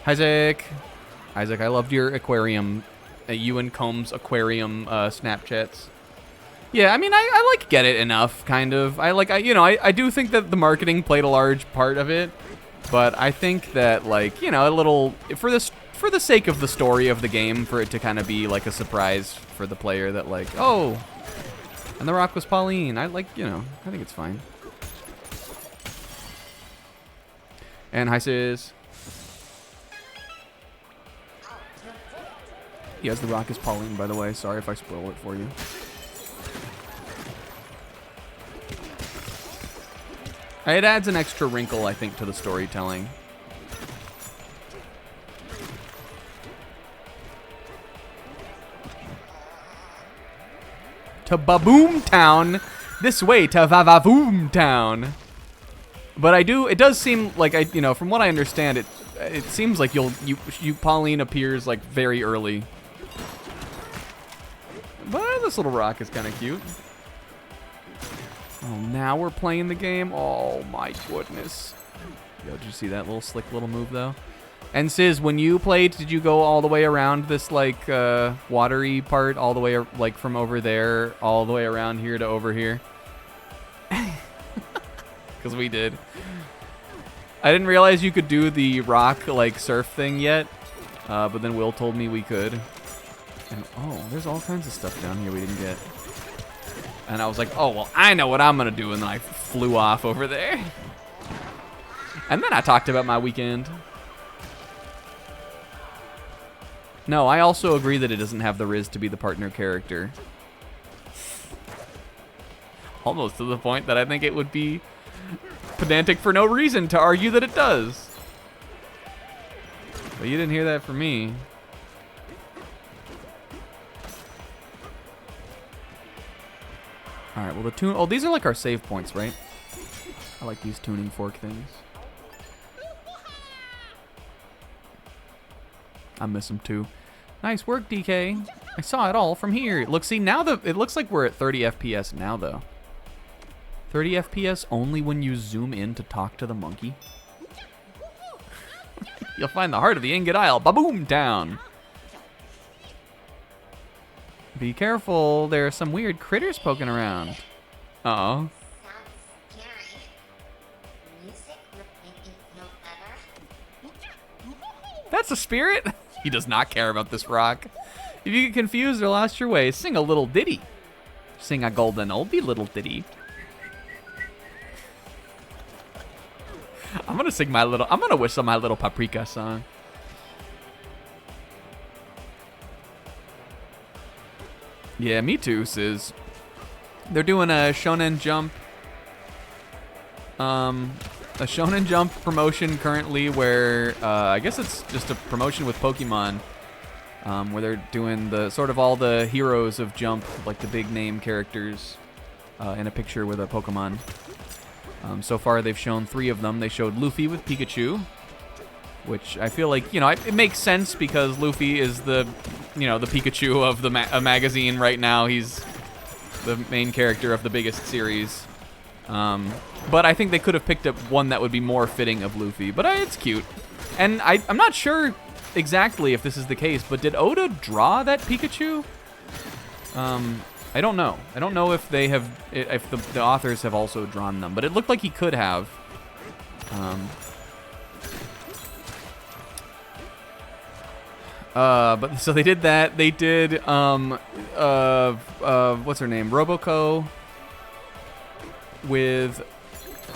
Isaac, I loved your aquarium, you and Combs aquarium Snapchats. Yeah, I mean, I like get it enough, kind of. I do think that the marketing played a large part of it, but I think that like, you know, a little for the sake of the story of the game, for it to kind of be like a surprise for the player that like, oh, and the rock was Pauline. I like, you know, I think it's fine. And hi sis. Yes, the rock is Pauline, by the way. Sorry if I spoil it for you. It adds an extra wrinkle, I think, to the storytelling. To Baboom Town, this way to Vavavoom Town. But it does seem like from what I understand, it seems like Pauline appears like very early. But this little rock is kind of cute. Oh, now we're playing the game. Oh my goodness. Yo, did you see that little slick little move, though? And Sizz, when you played, did you go all the way around this, like, watery part, all the way, like, from over there, all the way around here to over here? Because we did. I didn't realize you could do the rock, like, surf thing yet, but then Will told me we could. And, oh, there's all kinds of stuff down here we didn't get. And I was like, oh, well, I know what I'm going to do, and then I flew off over there. And then I talked about my weekend. No, I also agree that it doesn't have the Riz to be the partner character. Almost to the point that I think it would be pedantic for no reason to argue that it does. But you didn't hear that from me. Alright, well the tune... Oh, these are like our save points, right? I like these tuning fork things. I miss them too. Nice work, DK. I saw it all from here. Look, see, now it looks like we're at 30 FPS now, though. 30 FPS only when you zoom in to talk to the monkey. You'll find the heart of the Ingot Isle. Ba-boom, down. Be careful. There are some weird critters poking around. Uh-oh. That's a spirit? He does not care about this rock. If you get confused or lost your way, sing a little ditty. Sing a golden oldie little ditty. I'm gonna whistle my little paprika song. Yeah, me too, Sizz. They're doing a Shonen Jump. A Shonen Jump promotion currently where, I guess it's just a promotion with Pokemon, where they're doing the sort of all the heroes of Jump, like the big name characters, in a picture with a Pokemon. So far they've shown 3 of them. They showed Luffy with Pikachu, which I feel like, you know, it makes sense because Luffy is the, you know, the Pikachu of the magazine right now. He's the main character of the biggest series. But I think they could have picked up one that would be more fitting of Luffy. But it's cute. And I'm not sure exactly if this is the case, but did Oda draw that Pikachu? I don't know. I don't know if they have, if the authors have also drawn them, but it looked like he could have. But so they did that. They did what's her name? Roboco with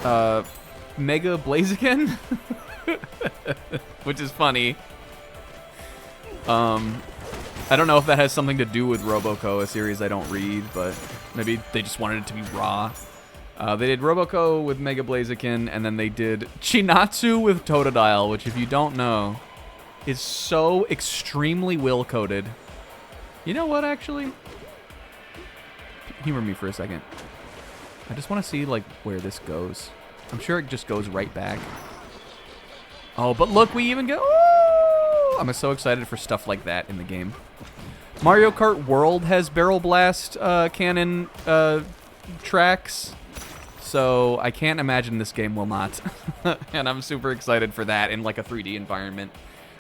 Mega Blaziken, which is funny. I don't know if that has something to do with Roboco, a series I don't read, but maybe they just wanted it to be raw. They did Roboco with Mega Blaziken, and then they did Chinatsu with Totodile, which, if you don't know, is so extremely will-coded. You know what, actually? Humor me for a second. I just want to see, like, where this goes. I'm sure it just goes right back. Oh, but look, we even go... Ooh! I'm so excited for stuff like that in the game. Mario Kart World has Barrel Blast cannon tracks, so I can't imagine this game will not. And I'm super excited for that in, like, a 3D environment.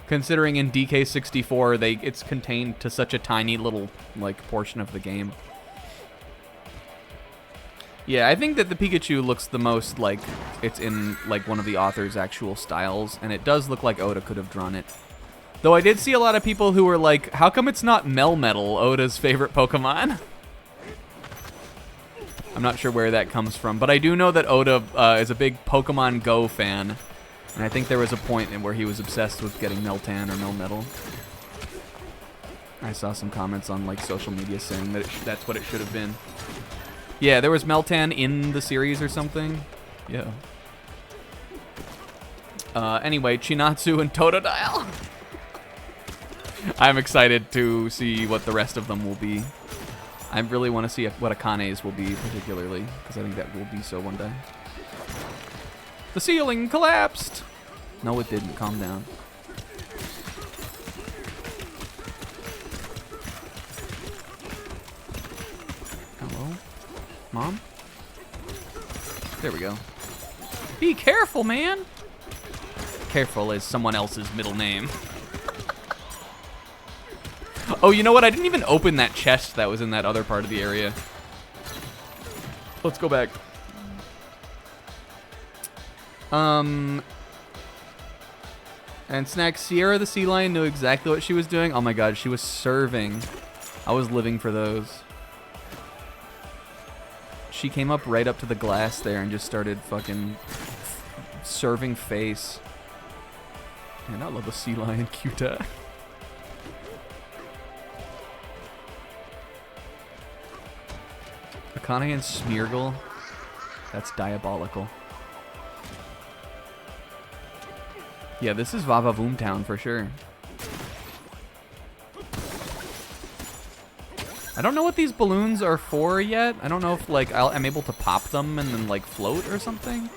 Considering in DK64, it's contained to such a tiny little, like, portion of the game. Yeah, I think that the Pikachu looks the most like it's in, like, one of the author's actual styles, and it does look like Oda could have drawn it. Though I did see a lot of people who were like, how come it's not Melmetal, Oda's favorite Pokemon? I'm not sure where that comes from, but I do know that Oda is a big Pokemon Go fan, and I think there was a point in where he was obsessed with getting Meltan or Melmetal. I saw some comments on, like, social media saying that that's what it should have been. Yeah, there was Meltan in the series or something. Yeah. Anyway, Chinatsu and Totodile. I'm excited to see what the rest of them will be. I really want to see what Akane's will be, particularly, because I think that will be so one day. The ceiling collapsed! No, it didn't. Calm down. Hello? Mom? There we go. Be careful, man! Careful is someone else's middle name. Oh, you know what? I didn't even open that chest that was in that other part of the area. Let's go back. And Snack, Sierra the sea lion knew exactly what she was doing. Oh my god, she was serving. I was living for those. She came up right up to the glass there and just started fucking serving face. Man, I love a sea lion, Cuta. Akane and Smeargle. That's diabolical. Yeah, this is Vavavoom Town for sure. I don't know what these balloons are for yet. I don't know if, like, I'm able to pop them and then, like, float or something.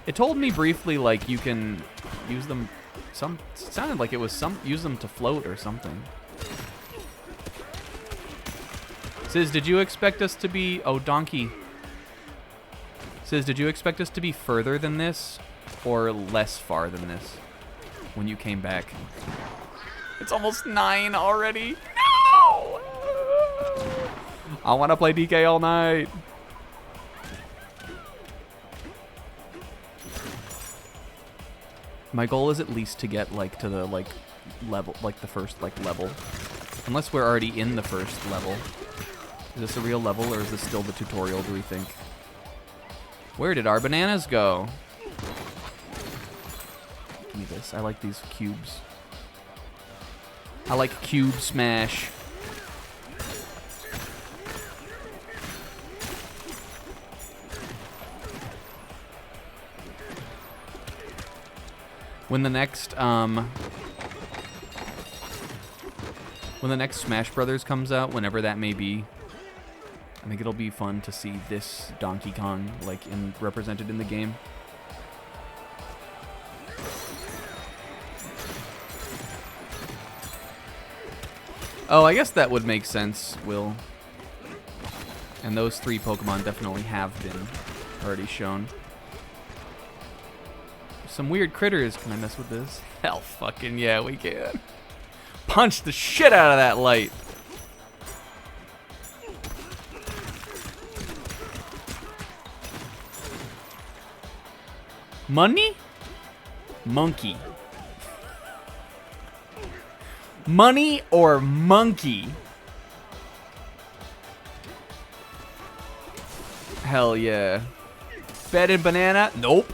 It told me briefly, like, you can use them... It sounded like it was use them to float or something. Sis, did you expect us to be... Oh, Donkey. Sis, did you expect us to be further than this or less far than this when you came back? It's almost 9 already. No! I want to play DK all night. My goal is at least to get, like, to the, like, level, like, the first, like, level. Unless we're already in the first level. Is this a real level, or is this still the tutorial, do we think? Where did our bananas go? Give me this. I like these cubes. I like cube smash. When the next Smash Brothers comes out, whenever that may be, I think it'll be fun to see this Donkey Kong, like, represented in the game. Oh, I guess that would make sense, Will. And those 3 Pokemon definitely have been already shown. Some weird critters. Can I mess with this? Hell fucking yeah, we can. Punch the shit out of that light. Money? Monkey. Money or monkey? Hell yeah. Bed and banana? Nope.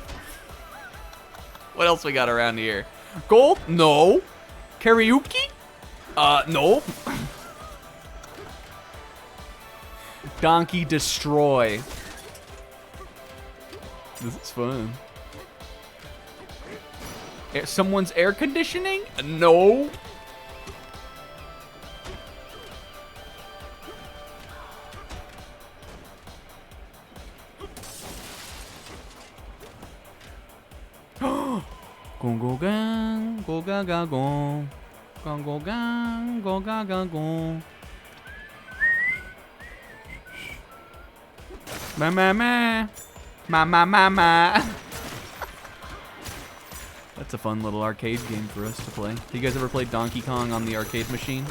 What else we got around here? Gold? No. Karaoke? Nope. Donkey destroy. This is fun. Someone's air conditioning? No. Gong go gang, go ga ga gong. Gong go gang, go ga ga gong. Ma ma ma. Ma ma ma ma. That's a fun little arcade game for us to play. You guys ever played Donkey Kong on the arcade machine?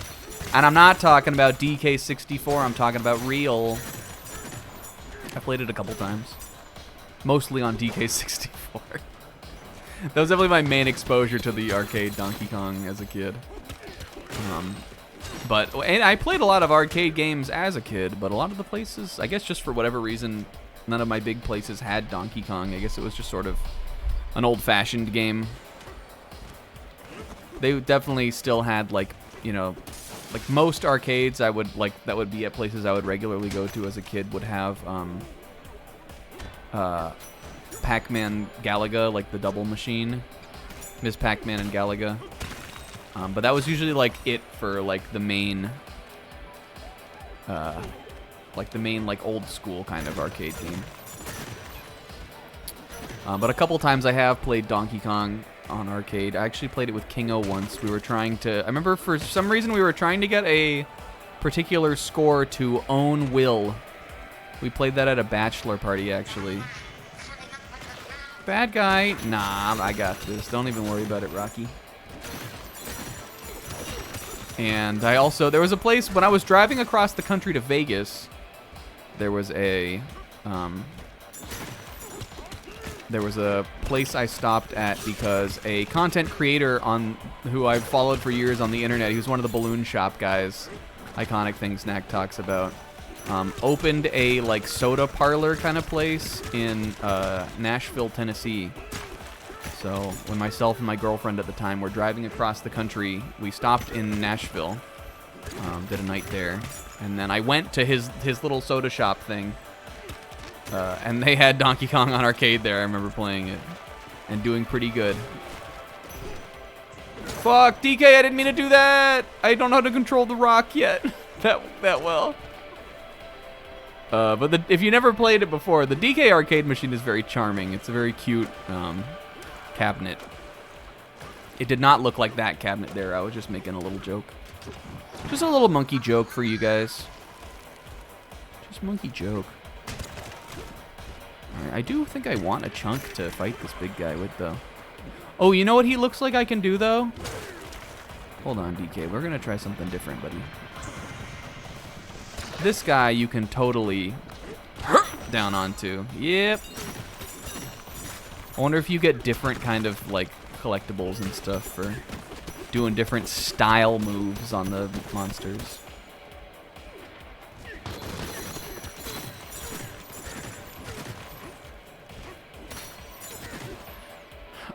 And I'm not talking about DK64, I'm talking about real. I played it a couple times. Mostly on DK64. That was definitely my main exposure to the arcade Donkey Kong as a kid. And I played a lot of arcade games as a kid, but a lot of the places, I guess just for whatever reason, none of my big places had Donkey Kong. I guess it was just sort of an old-fashioned game. They definitely still had, like, you know, like most arcades I would, like, that would be at places I would regularly go to as a kid would have, Pac-Man Galaga, like the double machine. Ms. Pac-Man and Galaga. But that was usually, like, it for, like, the main, like, old school kind of arcade game. But a couple times I have played Donkey Kong on arcade. I actually played it with Kingo once. We were trying to... I remember for some reason we were trying to get a particular score to Own Will. We played that at a bachelor party, actually. Bad guy. Nah, I got this. Don't even worry about it, Rocky. And I also, there was a place, when I was driving across the country to Vegas, there was a place I stopped at because a content creator who I've followed for years on the internet, he was one of the balloon shop guys, iconic thing Snack talks about, opened a like soda parlor kind of place in Nashville, Tennessee. So when myself and my girlfriend at the time were driving across the country, we stopped in Nashville, did a night there, and then I went to his little soda shop thing, and they had Donkey Kong on arcade there. I remember playing it and doing pretty good. Fuck, DK, I didn't mean to do that. I don't know how to control the rock yet that well. But if you never played it before, the DK arcade machine is very charming. It's a very cute cabinet. It did not look like that cabinet there. I was just making a little joke. Just a little monkey joke for you guys. Just monkey joke. Alright, I do think I want a chunk to fight this big guy with, though. Oh, you know what he looks like I can do, though? Hold on, DK. We're gonna try something different, buddy. This guy you can totally down onto. Yep. I wonder if you get different kind of, like, collectibles and stuff for doing different style moves on the monsters.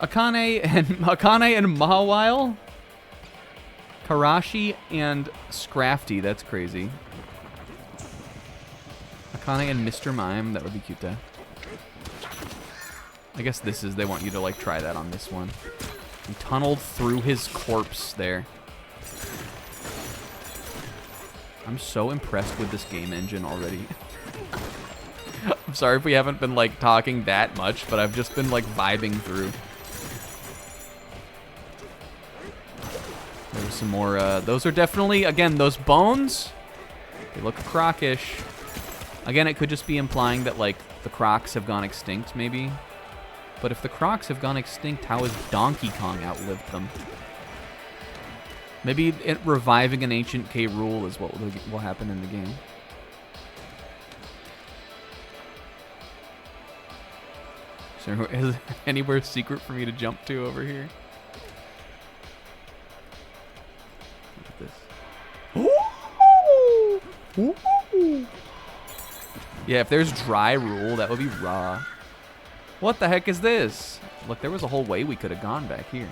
Akane and Mawile? Karashi and Scrafty, that's crazy. Akane and Mr. Mime, that would be cute, I guess this is, they want you to like try that on this one. He tunneled through his corpse there. I'm so impressed with this game engine already. I'm sorry if we haven't been like talking that much, but I've just been like vibing through. There's some more, those are definitely, again, those bones, they look croc-ish. Again, it could just be implying that like the crocs have gone extinct, maybe. But if the crocs have gone extinct, how has Donkey Kong outlived them? Maybe reviving an ancient K. Rool is what will happen in the game. Is there anywhere secret for me to jump to over here? Look at this. Ooh. Yeah, if there's dry Rool, that would be raw. What the heck is this? Look, there was a whole way we could have gone back here.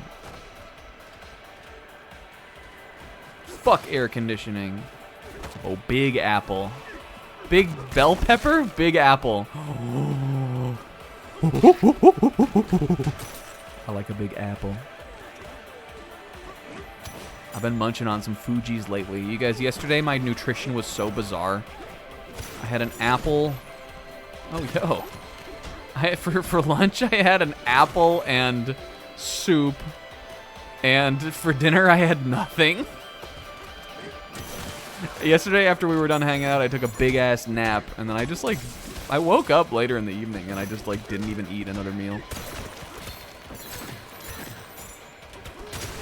Fuck air conditioning. Oh, Big Apple. Big bell pepper? Big Apple. I like a big apple. I've been munching on some Fujis lately. You guys, yesterday my nutrition was so bizarre. I had an apple. Oh, yo. For lunch, I had an apple and soup. And for dinner, I had nothing. Yesterday, after we were done hanging out, I took a big-ass nap. And then I just, like, I woke up later in the evening, and I just, like, didn't even eat another meal.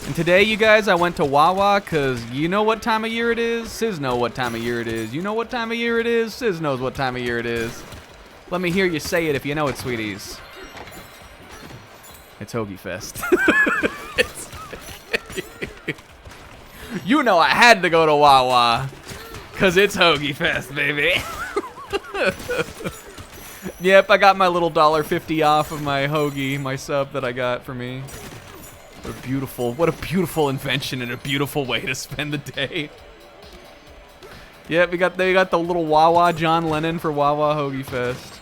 And today, you guys, I went to Wawa, because you know what time of year it is? Sis know what time of year it is. You know what time of year it is? Sis knows what time of year it is. Let me hear you say it if you know it, sweeties. It's Hoagie Fest. You know I had to go to Wawa, because it's Hoagie Fest, baby. Yep, I got my little $1.50 off of my hoagie, my sub that I got for me. What a beautiful invention and a beautiful way to spend the day. Yeah, they got the little Wawa John Lennon for Wawa Hoagie Fest.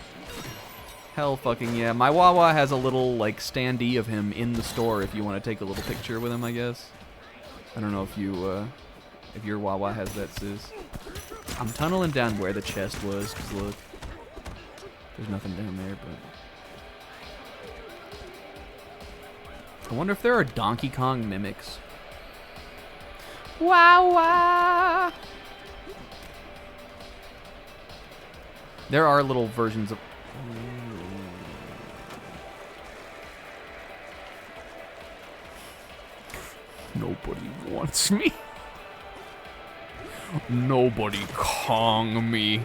Hell fucking yeah. My Wawa has a little like standee of him in the store if you want to take a little picture with him, I guess. I don't know if your Wawa has that, sis. I'm tunneling down where the chest was, because look. There's nothing down there, but I wonder if there are Donkey Kong mimics. Wawa! There are little versions of... Nobody wants me. Nobody Kong me.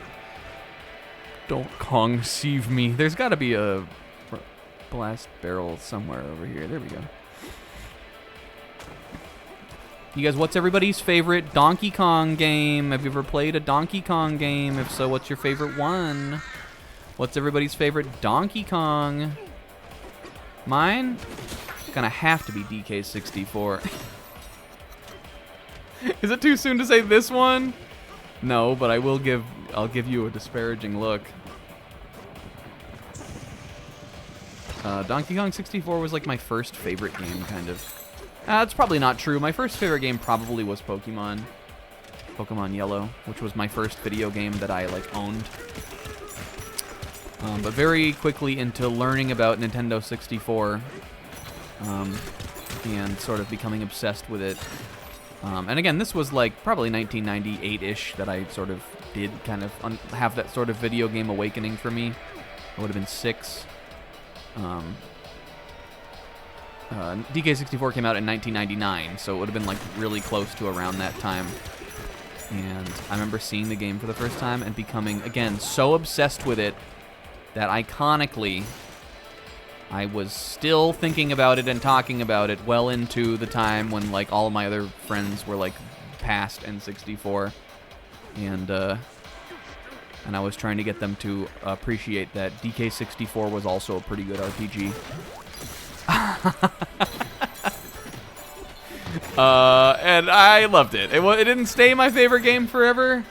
Don't conceive me. There's got to be a blast barrel somewhere over here. There we go. You guys, what's everybody's favorite Donkey Kong game? Have you ever played a Donkey Kong game? If so, what's your favorite one? What's everybody's favorite Donkey Kong? Mine? Gonna have to be DK64. Is it too soon to say this one? No, but I'll give you a disparaging look. Donkey Kong 64 was like my first favorite game, kind of. That's probably not true. My first favorite game probably was Pokemon Yellow, which was my first video game that I like owned. But very quickly into learning about Nintendo 64 and sort of becoming obsessed with it. And again, this was like probably 1998-ish that I sort of did kind of have that sort of video game awakening for me. I would have been 6. DK64 came out in 1999, so it would have been like really close to around that time. And I remember seeing the game for the first time and becoming, again, so obsessed with it that iconically I was still thinking about it and talking about it well into the time when like all of my other friends were like past N64, and I was trying to get them to appreciate that DK64 was also a pretty good RPG. And I loved it. It didn't stay my favorite game forever.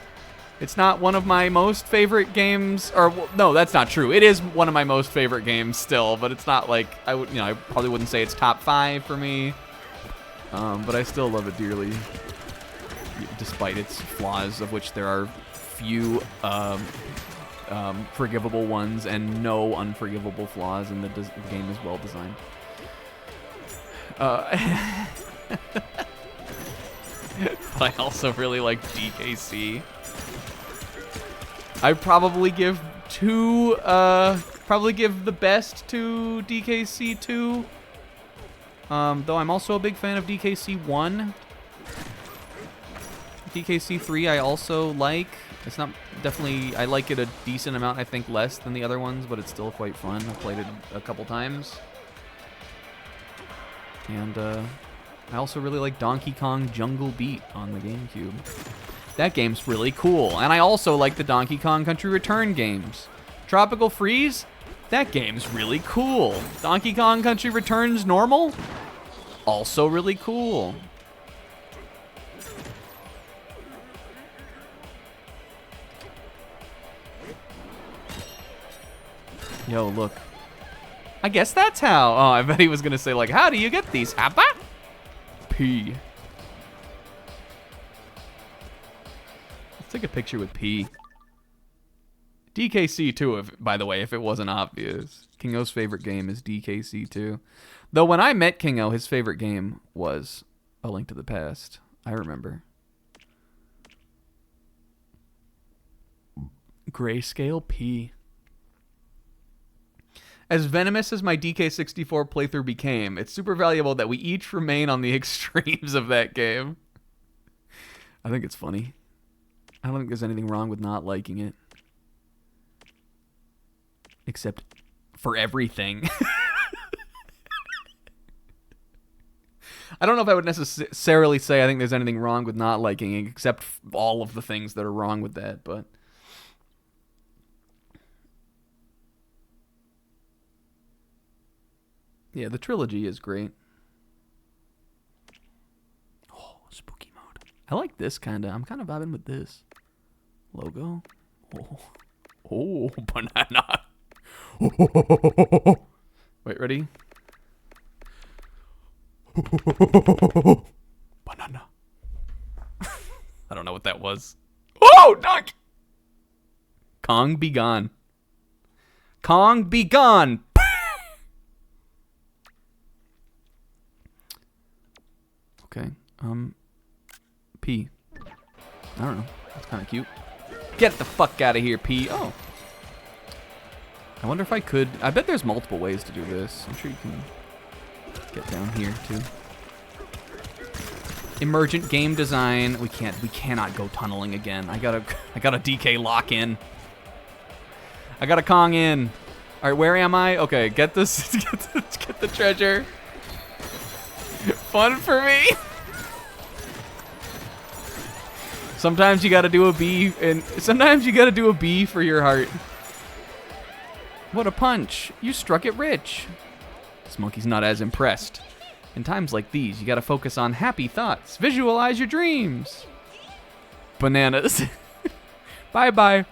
It's not one of my most favorite games, or no, that's not true. It is one of my most favorite games still, but it's not like I probably wouldn't say it's top 5 for me. But I still love it dearly, despite its flaws, of which there are few forgivable ones and no unforgivable flaws, and the game is well designed. I also really like DKC. I probably give the best to DKC 2. Though I'm also a big fan of DKC 1. DKC 3 I also like. It's not definitely, I like it a decent amount, I think less than the other ones, but it's still quite fun. I've played it a couple times. And I also really like Donkey Kong Jungle Beat on the GameCube. That game's really cool. And I also like the Donkey Kong Country Return games. Tropical Freeze? That game's really cool. Donkey Kong Country Returns normal? Also really cool. Yo, look. I guess that's how. Oh, I bet he was gonna say, like, how do you get these? Hapa? P. Let's take a picture with P. DKC 2, by the way, if it wasn't obvious. Kingo's favorite game is DKC 2. Though when I met Kingo, his favorite game was A Link to the Past. I remember. Grayscale P. As venomous as my DK64 playthrough became, it's super valuable that we each remain on the extremes of that game. I think it's funny. I don't think there's anything wrong with not liking it. Except for everything. I don't know if I would necessarily say I think there's anything wrong with not liking it, except all of the things that are wrong with that, but... yeah, the trilogy is great. Oh, spooky mode. I like this kind of. I'm kind of vibing with this. Logo. Oh, banana. Wait, ready? Banana. I don't know what that was. Oh, donkey! Kong be gone. Kong be gone. Okay, P. I don't know. That's kind of cute. Get the fuck out of here, P. Oh. I wonder if I could... I bet there's multiple ways to do this. I'm sure you can get down here, too. Emergent game design. We cannot go tunneling again. I gotta DK lock in. I gotta Kong in. All right, where am I? Okay, get this, get the treasure. Fun for me. Sometimes you gotta do a B, and sometimes you gotta do a B for your heart. What a punch. You struck it rich. Smokey's not as impressed. In times like these, you gotta focus on happy thoughts. Visualize your dreams. Bananas. Bye-bye.